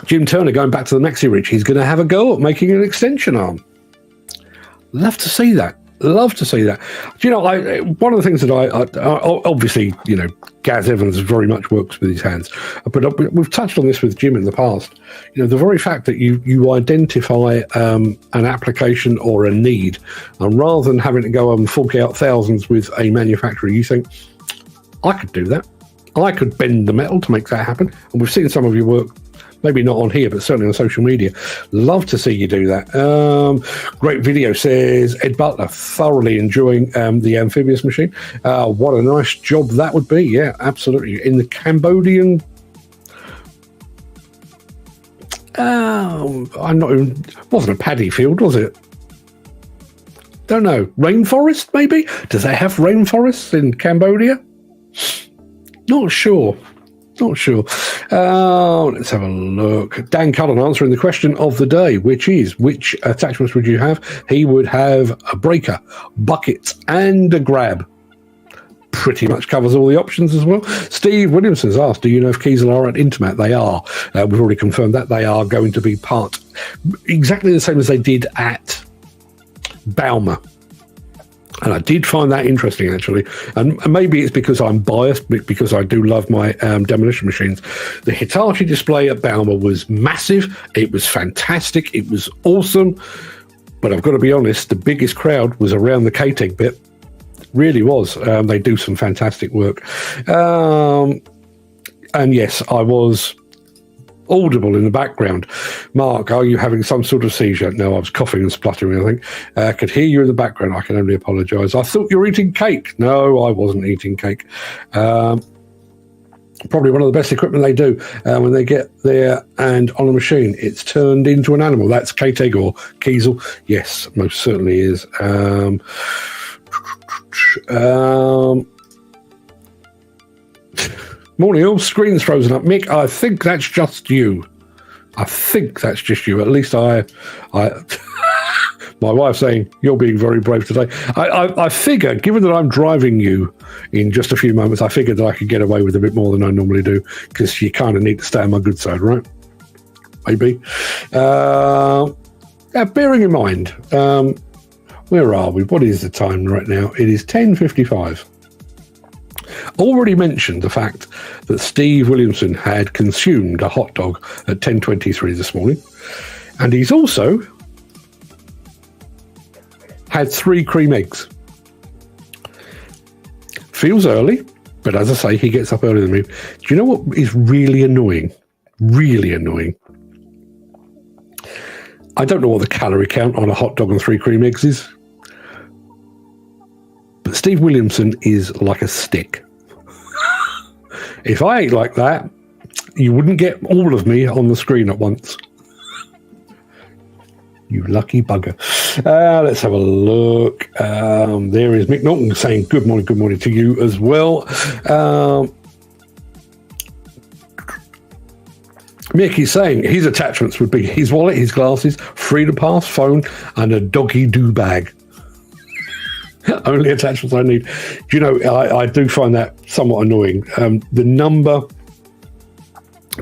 Jim Turner, going back to the Maxi Reach, he's going to have a go at making an extension arm. Love to see that. Love to see that. Do you know, one of the things that I obviously, you know, Gaz Evans very much works with his hands, but we've touched on this with Jim in the past. You know, the very fact that you identify an application or a need, and rather than having to go and fork out thousands with a manufacturer, you think, I could do that. I could bend the metal to make that happen. And we've seen some of your work, maybe not on here, but certainly on social media. Love to see you do that. Great video, says Ed Butler. Thoroughly enjoying the amphibious machine. What a nice job that would be. Yeah, absolutely. In the Cambodian... I'm not even... Wasn't a paddy field, was it? Don't know. Rainforest, maybe? Does they have rainforests in Cambodia? Not sure. Let's have a look. Dan Cullen answering the question of the day, which is, which attachments would you have? He would have a breaker, bucket, and a grab. pretty much covers all the options as well. Steve Williamson's asked, do you know if Kiesel are at Intermat? They are. We've already confirmed that. They are going to be part exactly the same as they did at Baumer. And I did find that interesting, actually. And maybe it's because I'm biased, because I do love my demolition machines. The Hitachi display at Baumer was massive. It was fantastic. It was awesome. But I've got to be honest, the biggest crowd was around the K-Tech bit. Really was. They do some fantastic work. And yes, I was audible in the background. Mark, are you having some sort of seizure? No, I was coughing and spluttering, I think. Could hear you in the background. I can only apologise. I thought you were eating cake. No, I wasn't eating cake. Probably one of the best equipment they do when they get there and on a machine. It's turned into an animal. That's K-Tech or Kiesel. Yes, most certainly is. Morning, all. Screen's frozen up. Mick, I think that's just you. At least I my wife's saying, you're being very brave today. I figured, given that I'm driving you in just a few moments, I figured that I could get away with a bit more than I normally do, because you kind of need to stay on my good side, right? Maybe. Bearing in mind, where are we? What is the time right now? It is 10:55. Already mentioned the fact that Steve Williamson had consumed a hot dog at 10:23 this morning. And he's also had 3 cream eggs. Feels early, but as I say, he gets up early than me. Do you know what is really annoying? Really annoying. I don't know what the calorie count on a hot dog and 3 cream eggs is. But Steve Williamson is like a stick. If I ate like that, you wouldn't get all of me on the screen at once. You lucky bugger. Let's have a look. There is Mick Norton saying good morning to you as well. Mick is saying his attachments would be his wallet, his glasses, Freedom Pass, phone, and a doggy do bag. Only attachments I need. Do you know, I do find that somewhat annoying.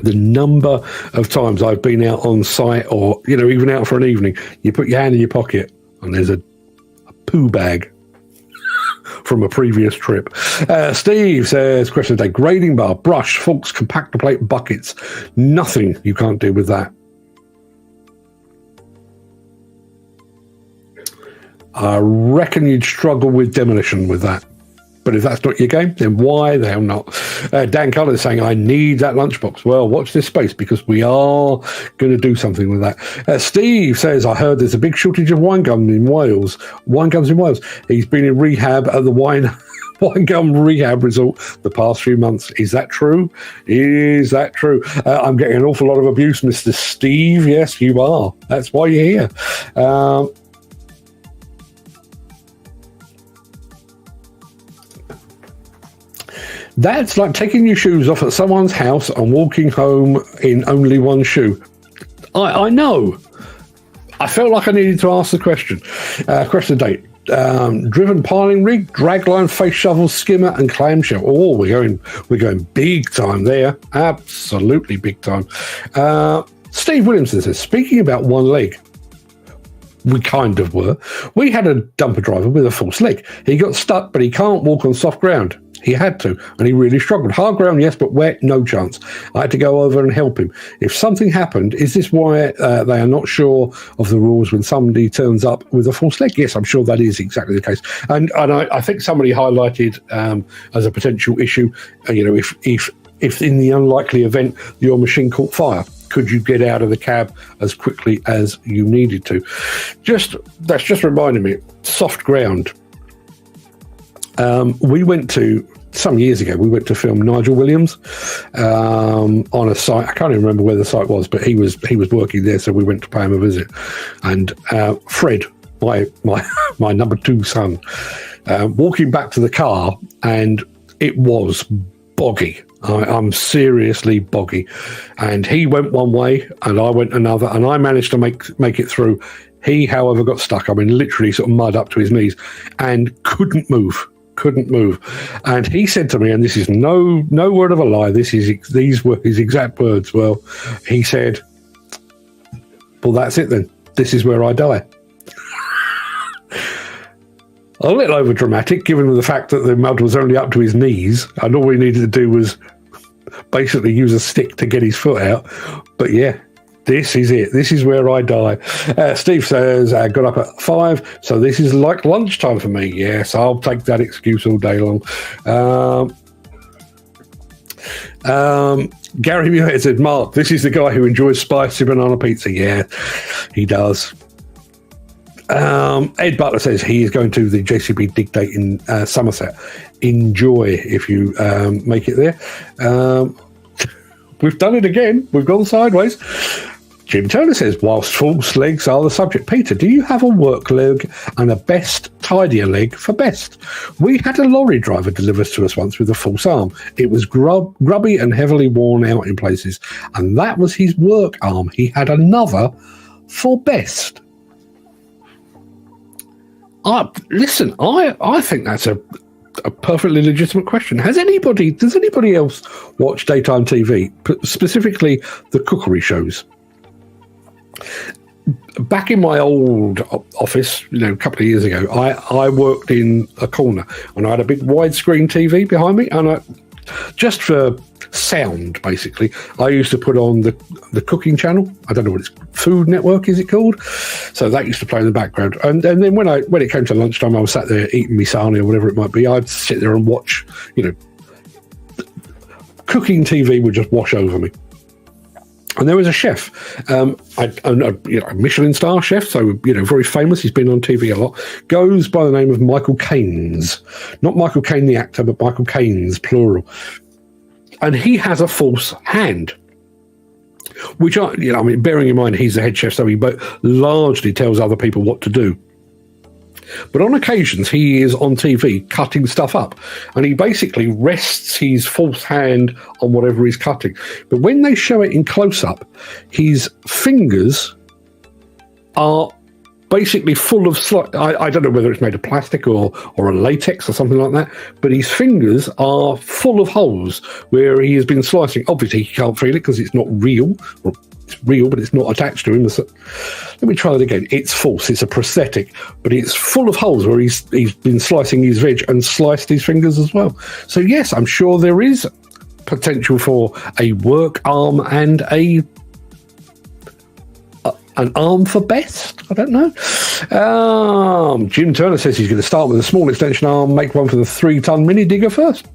The number of times I've been out on site, or even out for an evening, you put your hand in your pocket and there's a poo bag from a previous trip. Steve says, question of the day, grading bar, brush, forks, compactor plate, buckets. Nothing you can't do with that. I reckon you'd struggle with demolition with that. But if that's not your game, then why the hell not? Dan Cullen is saying, I need that lunchbox. Well, watch this space, because we are going to do something with that. Steve says, I heard there's a big shortage of wine gums in Wales. He's been in rehab at the wine gum rehab resort the past few months. Is that true? I'm getting an awful lot of abuse, Mr. Steve. Yes, you are. That's why you're here. That's like taking your shoes off at someone's house and walking home in only one shoe. I know. I felt like I needed to ask the question. Question of the day. Driven piling rig, dragline, face shovel, skimmer, and clamshell. Oh, we're going big time there. Absolutely big time. Steve Williamson says, speaking about one leg, we kind of were. We had a dumper driver with a false leg. He got stuck, but he can't walk on soft ground. He had to, and he really struggled. Hard ground, yes, but wet, no chance. I had to go over and help him. If something happened, is this why they are not sure of the rules when somebody turns up with a false leg? Yes, I'm sure that is exactly the case. And I think somebody highlighted as a potential issue, if in the unlikely event your machine caught fire, could you get out of the cab as quickly as you needed to? That's just reminding me, soft ground. Some years ago, we went to film Nigel Williams on a site. I can't even remember where the site was, but he was working there, so we went to pay him a visit. And Fred, my number 2 son, walking back to the car, and it was boggy. I'm seriously boggy. And he went one way, and I went another, and I managed to make it through. He, however, got stuck. I mean, literally sort of mud up to his knees, and couldn't move. couldn't move. And he said to me, and this is no word of a lie, these were his exact words. Well, he said, well, that's it then. This is where I die. A little over dramatic, given the fact that the mud was only up to his knees, and all we needed to do was basically use a stick to get his foot out. But yeah, this is it. This is where I die. Steve says, I got up at 5, so this is like lunchtime for me. Yes, I'll take that excuse all day long. Gary Muir said, Mark, this is the guy who enjoys spicy banana pizza. Yeah, he does. Ed Butler says he is going to the JCB dig date in Somerset. Enjoy if you make it there. We've done it again. We've gone sideways. Jim Turner says, whilst false legs are the subject, Peter, do you have a work leg and a best tidier leg for best? We had a lorry driver deliver to us once with a false arm. It was grubby and heavily worn out in places, and that was his work arm. He had another for best. Listen, I think that's a perfectly legitimate question. Does anybody else watch daytime TV, specifically the cookery shows? Back in my old office, a couple of years ago, I worked in a corner, and I had a big widescreen TV behind me, and just for sound, basically, I used to put on the cooking channel. I don't know what it's Food Network, is it called? So that used to play in the background. And then when it came to lunchtime, I was sat there eating my sarnie or whatever it might be. I'd sit there and watch, cooking TV would just wash over me. And there was a chef, a Michelin star chef, so very famous. He's been on TV a lot. Goes by the name of Michael Caines, not Michael Caine the actor, but Michael Caines, plural. And he has a false hand, which bearing in mind he's the head chef, so he largely tells other people what to do. But on occasions, he is on TV cutting stuff up, and he basically rests his false hand on whatever he's cutting. But when they show it in close-up, his fingers are basically full of I don't know whether it's made of plastic or a latex or something like that, but his fingers are full of holes where he has been slicing. Obviously, he can't feel it because it's not real. Or it's real, but it's not attached to him. Let me try that again. It's false. It's a prosthetic, but it's full of holes where he's been slicing his veg and sliced his fingers as well. So yes, I'm sure there is potential for a work arm and an arm for best. I don't know. Jim Turner says he's going to start with a small extension arm, make one for the 3-ton mini digger first.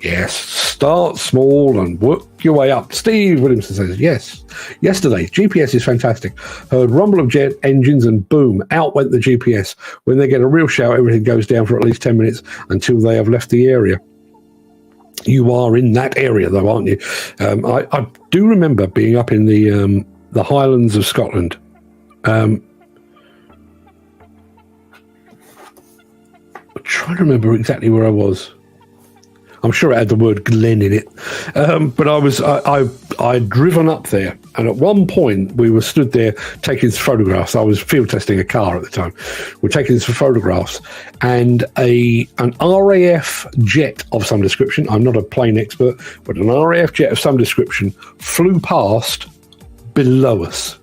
Yes, start small and work your way up. Steve Williamson says, yes. Yesterday, GPS is fantastic. Heard rumble of jet engines and boom, out went the GPS. When they get a real shout, everything goes down for at least 10 minutes until they have left the area. You are in that area, though, aren't you? I do remember being up in the Highlands of Scotland. I'm trying to remember exactly where I was. I'm sure it had the word Glen in it. But I'd driven up there, and at one point we were stood there taking some photographs. I was field testing a car at the time. We're taking some photographs, and an RAF jet of some description, I'm not a plane expert, but an RAF jet of some description flew past below us.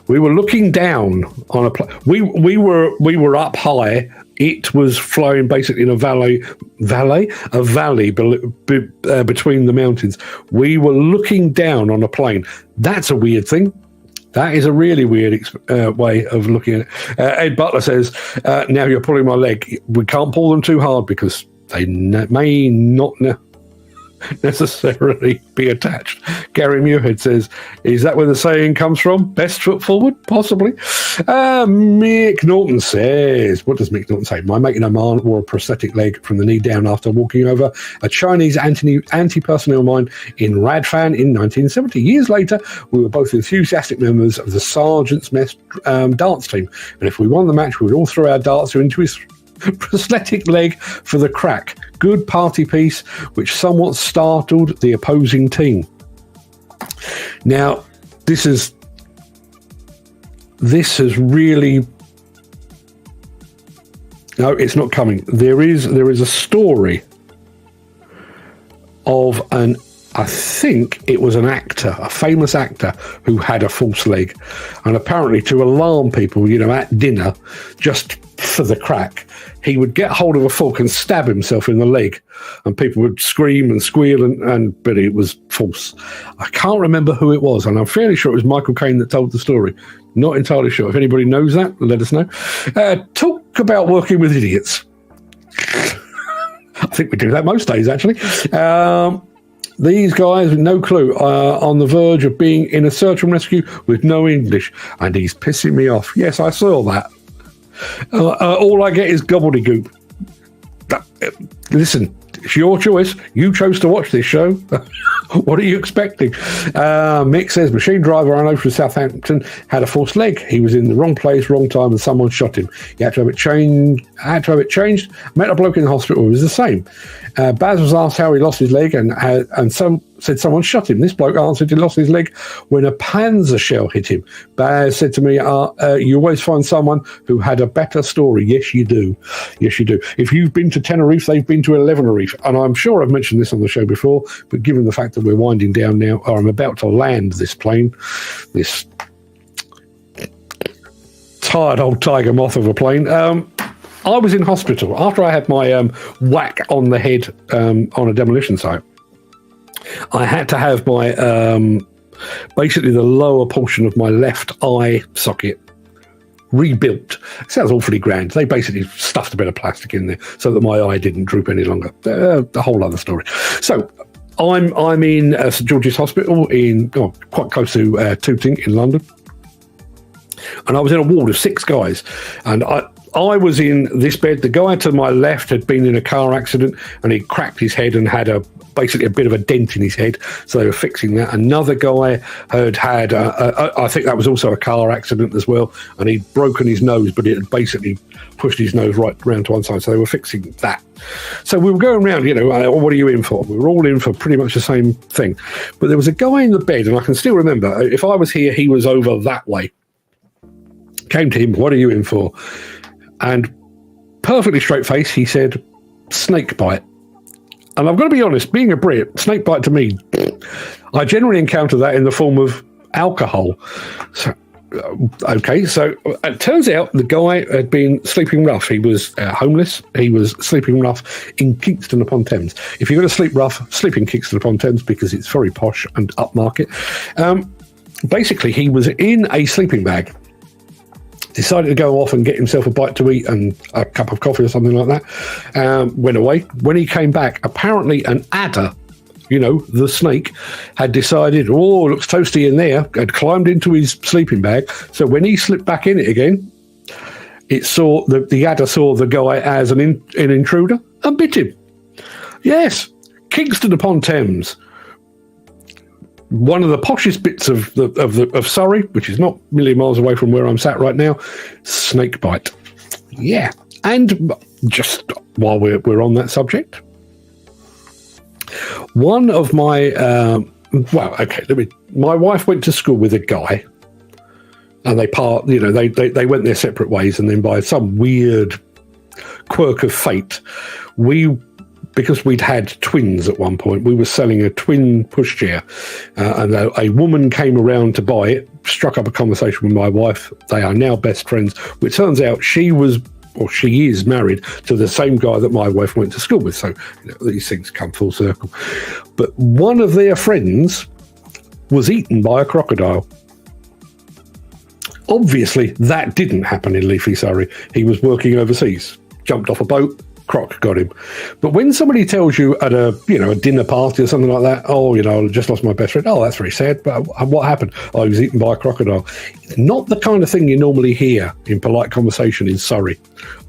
We were looking down on a we were up high. It was flying basically in a valley between the mountains. We were looking down on a plane. That's a weird thing. That is a really weird way of looking at it. Ed Butler says, now you're pulling my leg. We can't pull them too hard because they may not necessarily be attached. Gary Muirhead says, is that where the saying comes from? Best foot forward? Possibly. Mick Norton says, what does Mick Norton say? My mate in Oman wore a prosthetic leg from the knee down after walking over a Chinese anti-personnel mine in Radfan in 1970. Years later, we were both enthusiastic members of the Sergeant's Mess darts team, and if we won the match, we would all throw our darts into his prosthetic leg for the Craic. Good party piece, which somewhat startled the opposing team. Now, this has really No, it's not coming. There is a story of I think it was an actor, a famous actor who had a false leg. And apparently to alarm people, at dinner, just for the crack, he would get hold of a fork and stab himself in the leg. And people would scream and squeal, but it was false. I can't remember who it was, and I'm fairly sure it was Michael Caine that told the story. Not entirely sure. If anybody knows that, let us know. Talk about working with idiots. I think we do that most days, actually. These guys with no clue are on the verge of being in a search and rescue with no English, and he's pissing me off. Yes, I saw that. All I get is gobbledygook. Listen, it's your choice. You chose to watch this show. What are you expecting? Mick says, machine driver I know from Southampton had a false leg. He was in the wrong place, wrong time, and someone shot him. He had to have it changed. Met a bloke in the hospital who was the same. Baz was asked how he lost his leg, and some said someone shot him. This bloke answered he lost his leg when a Panzer shell hit him. Baz said to me, you always find someone who had a better story. Yes, you do. Yes, you do. If you've been to Tenerife, they've been to Elevenerife. And I'm sure I've mentioned this on the show before, but given the fact that we're winding down now, or I'm about to land this plane, this tired old tiger moth of a plane, I was in hospital after I had my whack on the head on a demolition site. I had to have my basically the lower portion of my left eye socket rebuilt. It sounds awfully grand. They basically stuffed a bit of plastic in there so that my eye didn't droop any longer. A whole other story. So I'm in St George's Hospital quite close to Tooting in London, and I was in a ward of 6 guys, and I was in this bed. The guy to my left had been in a car accident and he cracked his head and had basically a bit of a dent in his head, so they were fixing that. Another guy had I think that was also a car accident as well, and he'd broken his nose, but it had basically pushed his nose right round to one side, so they were fixing that. So we were going around, what are you in for? We were all in for pretty much the same thing. But there was a guy in the bed, and I can still remember, if I was here, he was over that way. Came to him, what are you in for? And perfectly straight face, he said, snake bite. And I've got to be honest, being a Brit, snake bite to me, I generally encounter that in the form of alcohol. So, okay, so it turns out the guy had been sleeping rough. He was homeless. He was sleeping rough in Kingston upon Thames. If you're going to sleep rough, sleep in Kingston upon Thames because it's very posh and upmarket. Basically, he was in a sleeping bag. Decided to go off and get himself a bite to eat and a cup of coffee or something like that. Went away. When he came back, apparently an adder, the snake, had decided, looks toasty in there, had climbed into his sleeping bag. So when he slipped back in it again, it saw the adder saw the guy as an intruder and bit him. Yes, Kingston upon Thames. One of the poshest bits of Surrey, which is not a million miles away from where I'm sat right now, snake bite. Yeah, and just while we're on that subject, one of my my wife went to school with a guy, and they went their separate ways, and then by some weird quirk of fate, because we'd had twins at one point, we were selling a twin pushchair, and a woman came around to buy it, struck up a conversation with my wife. They are now best friends. It turns out she is married to the same guy that my wife went to school with. So these things come full circle. But one of their friends was eaten by a crocodile. Obviously, that didn't happen in leafy Surrey. He was working overseas, jumped off a boat, croc got him. But when somebody tells you at a dinner party or something like that, I just lost my best friend. Oh, that's very sad. But what happened? Oh, he was eaten by a crocodile. Not the kind of thing you normally hear in polite conversation in Surrey,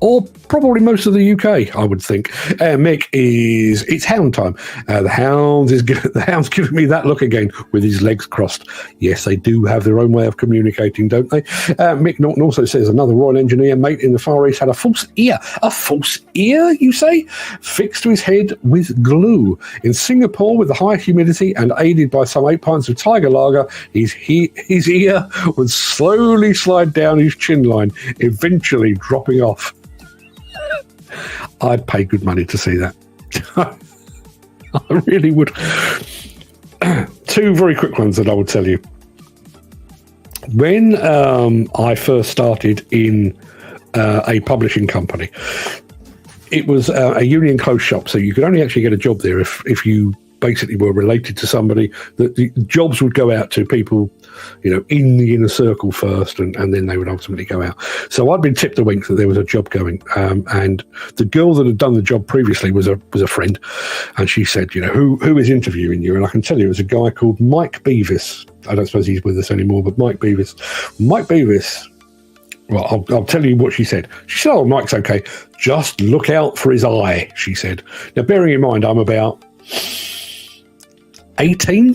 or probably most of the UK, I would think. Mick it's hound time. The hound's giving me that look again with his legs crossed. Yes, they do have their own way of communicating, don't they? Mick Norton also says another Royal Engineer mate in the Far East had a false ear. A false ear, you say? Fixed to his head with glue. In Singapore, with the high humidity and aided by some 8 pints of Tiger Lager, his ear would slowly slide down his chin line, eventually dropping off. I'd pay good money to see that. I really would. Two very quick ones that I would tell you. When I first started in a publishing company, it was a union closed shop, so you could only actually get a job there if you basically were related to somebody. That the jobs would go out to people, in the inner circle first, and then they would ultimately go out. So I'd been tipped a wink that there was a job going, and the girl that had done the job previously was a friend, and she said, who is interviewing you? And I can tell you it was a guy called Mike Beavis. I don't suppose he's with us anymore, but Mike Beavis. Well, I'll tell you what she said. She said, "Oh, Mike's okay. Just look out for his eye," she said. Now, bearing in mind, I'm about 18,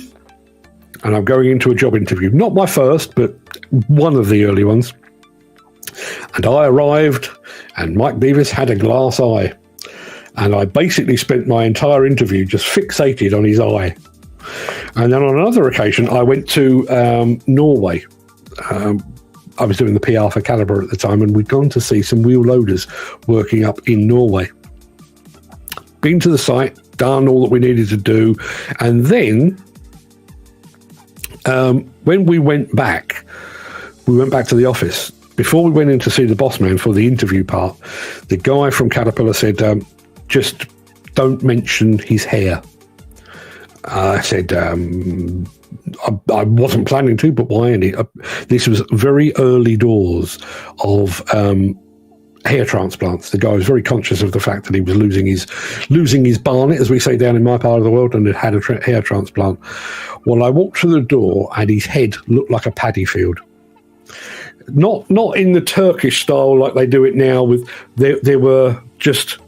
and I'm going into a job interview. Not my first, but one of the early ones. And I arrived, and Mike Beavis had a glass eye. And I basically spent my entire interview just fixated on his eye. And then on another occasion, I went to Norway. I was doing the PR for Calibre at the time, and we'd gone to see some wheel loaders working up in Norway. Been to the site, done all that we needed to do, and then when we went back to the office. Before we went in to see the boss man for the interview part, the guy from Caterpillar said, just don't mention his hair. I said, I wasn't planning to, but why? And this was very early doors of hair transplants. The guy was very conscious of the fact that he was losing his barnet, as we say down in my part of the world, and had a hair transplant. Well, I walked through the door, and his head looked like a paddy field. Not in the Turkish style like they do it now. There were just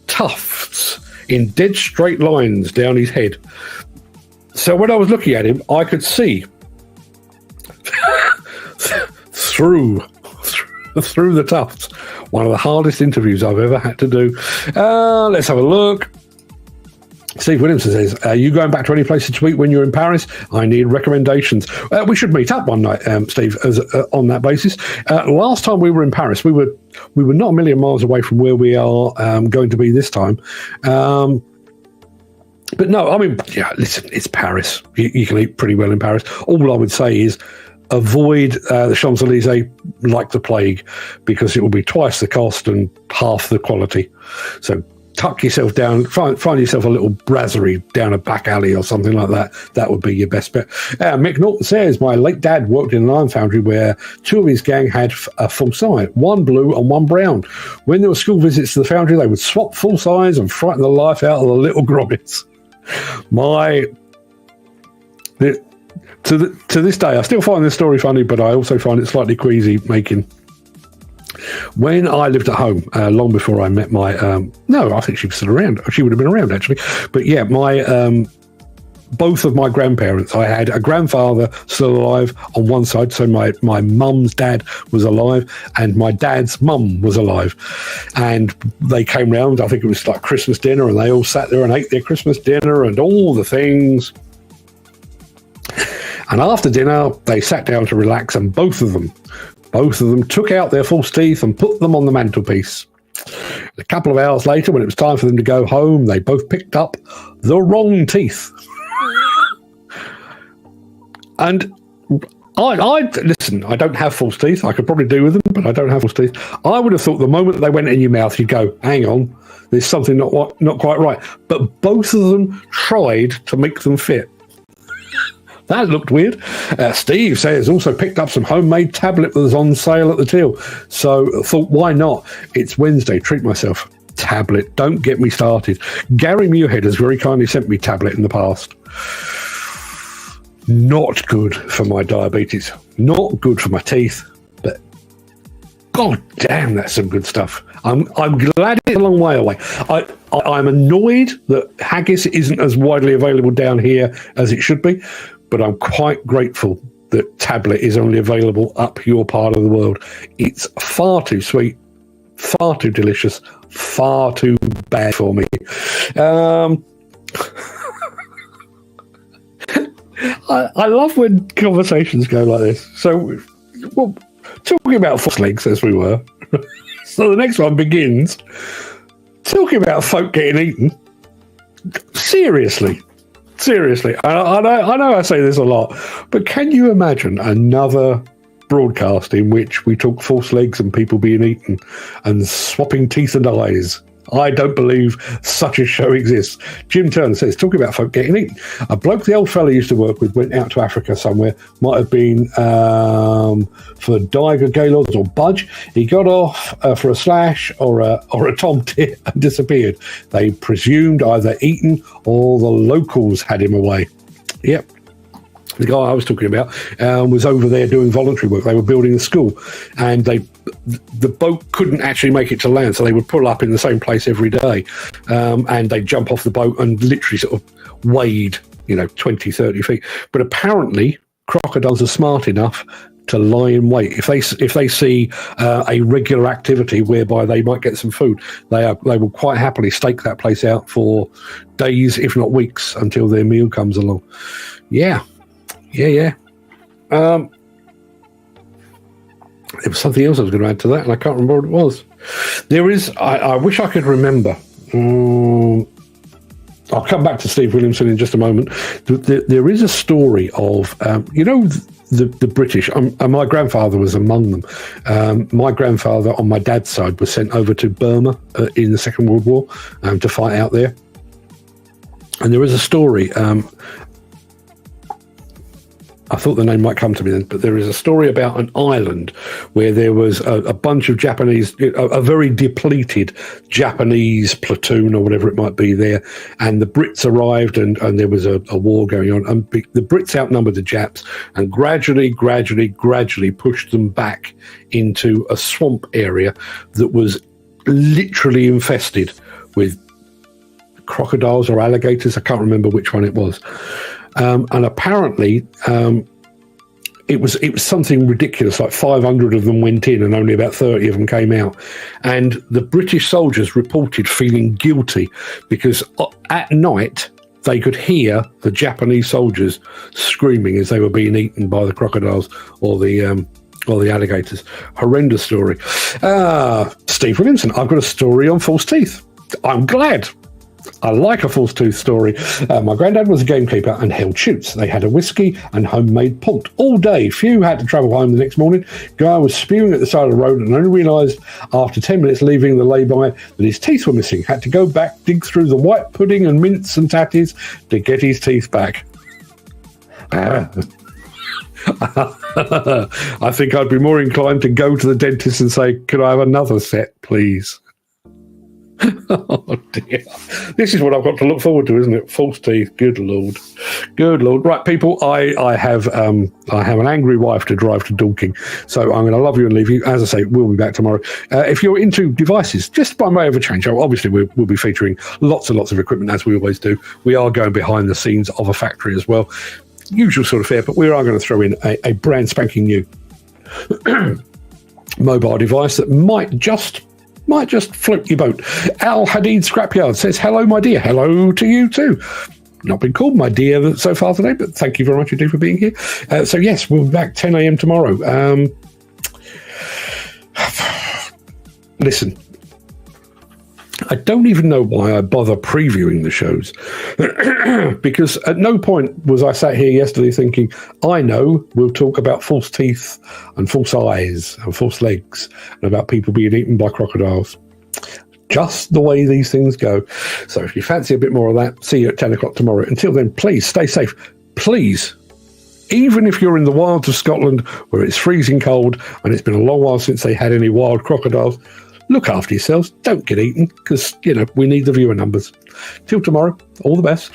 tufts in dead straight lines down his head. So when I was looking at him, I could see through the tufts. One of the hardest interviews I've ever had to do. Let's have a look. Steve Williamson says, are you going back to any places to eat when you're in Paris? I need recommendations. We should meet up one night, Steve, on that basis. Last time we were in Paris, we were not a million miles away from where we are going to be this time. But no, I mean, yeah, listen, it's Paris. You can eat pretty well in Paris. All I would say is avoid the Champs-Elysees like the plague, because it will be twice the cost and half the quality. So tuck yourself down, find yourself a little brasserie down a back alley or something like that. That would be your best bet. Mick Norton says, my late dad worked in an iron foundry where two of his gang had a full size, one blue and one brown. When there were school visits to the foundry, they would swap full size and frighten the life out of the little grommets. To this day, I still find this story funny, but I also find it slightly queasy making. When I lived at home, long before I met my, no, I think she was still around. She would have been around, actually. But yeah, both of my grandparents, I had a grandfather still alive on one side, so my mum's dad was alive, and my dad's mum was alive. And they came round, I think it was like Christmas dinner, and they all sat there and ate their Christmas dinner and all the things. And after dinner, they sat down to relax, and both of them took out their false teeth and put them on the mantelpiece. A couple of hours later, when it was time for them to go home, they both picked up the wrong teeth. And I listen, I don't have false teeth. I could probably do with them, but I don't have false teeth. I would have thought the moment they went in your mouth, you'd go, hang on, there's something not quite right. But both of them tried to make them fit. That looked weird. Steve says, also picked up some homemade tablet that was on sale at the till. So thought, why not? It's Wednesday, treat myself. Tablet, don't get me started. Gary Muirhead has very kindly sent me tablet in the past. Not good for my diabetes. Not good for my teeth. But god damn, that's some good stuff. I'm glad it's a long way away. I'm annoyed that haggis isn't as widely available down here as it should be. But I'm quite grateful that tablet is only available up your part of the world. It's far too sweet, far too delicious, far too bad for me. I love when conversations go like this. So, talking about false legs as we were. So the next one begins, Talking about folk getting eaten. Seriously. I know I say this a lot, but can you imagine another broadcast in which we talk false legs and people being eaten and swapping teeth and eyes? I don't believe such a show exists. Jim Turner says, talking about folk getting eaten. A bloke the old fella used to work with went out to Africa somewhere, might have been for Diger, Gaylords or Budge. He got off for a slash or a tom tit and disappeared. They presumed either eaten or the locals had him away. Yep. The guy I was talking about was over there doing voluntary work. They were building a school, and the boat couldn't actually make it to land, so they would pull up in the same place every day, and they'd jump off the boat and literally sort of wade, 20, 30 feet. But apparently, crocodiles are smart enough to lie in wait. If they see a regular activity whereby they might get some food, they will quite happily stake that place out for days, if not weeks, until their meal comes along. Yeah. There was something else I was going to add to that, and I can't remember what it was. There is, I wish I could remember. I'll come back to Steve Williamson in just a moment. There is a story of, the British, and my grandfather was among them. My grandfather on my dad's side was sent over to Burma in the Second World War to fight out there. And there is a story, I thought the name might come to me then, but there is a story about an island where there was a bunch of Japanese, a very depleted Japanese platoon or whatever it might be there, and the Brits arrived and there was a war going on, and the Brits outnumbered the Japs and gradually pushed them back into a swamp area that was literally infested with crocodiles or alligators. I can't remember which one it was. And apparently, it was something ridiculous, like 500 of them went in and only about 30 of them came out. And the British soldiers reported feeling guilty because at night they could hear the Japanese soldiers screaming as they were being eaten by the crocodiles or the alligators. Horrendous story. Steve Williamson, I've got a story on false teeth. I'm glad. I like a false tooth story. My granddad was a gamekeeper and held shoots. They had a whiskey and homemade port all day. Few had to travel home the next morning. Guy was spewing at the side of the road and only realised after 10 minutes leaving the lay-by that his teeth were missing. Had to go back, dig through the white pudding and mints and tatties to get his teeth back. I think I'd be more inclined to go to the dentist and say, could I have another set, please? Oh dear. This is what I've got to look forward to, isn't it? False teeth. Good Lord. Right, people, I have an angry wife to drive to Dorking, so I'm going to love you and leave you. As I say, we'll be back tomorrow. If you're into devices, just by way of a change, obviously we'll be featuring lots and lots of equipment as we always do. We are going behind the scenes of a factory as well. Usual sort of fare, but we are going to throw in a brand spanking new mobile device that might just float your boat. Al Hadid Scrapyard says, hello, my dear. Hello to you too. Not been called my dear so far today, but thank you very much indeed for being here. So yes, we'll be back 10 a.m. tomorrow. Listen, I don't even know why I bother previewing the shows because at no point was I sat here yesterday thinking, I know we'll talk about false teeth and false eyes and false legs and about people being eaten by crocodiles. Just the way these things go. So if you fancy a bit more of that, see you at 10 o'clock tomorrow. Until then, please stay safe. Please, even if you're in the wilds of Scotland where it's freezing cold and it's been a long while since they had any wild crocodiles, look after yourselves. Don't get eaten because, we need the viewer numbers. Till tomorrow, all the best.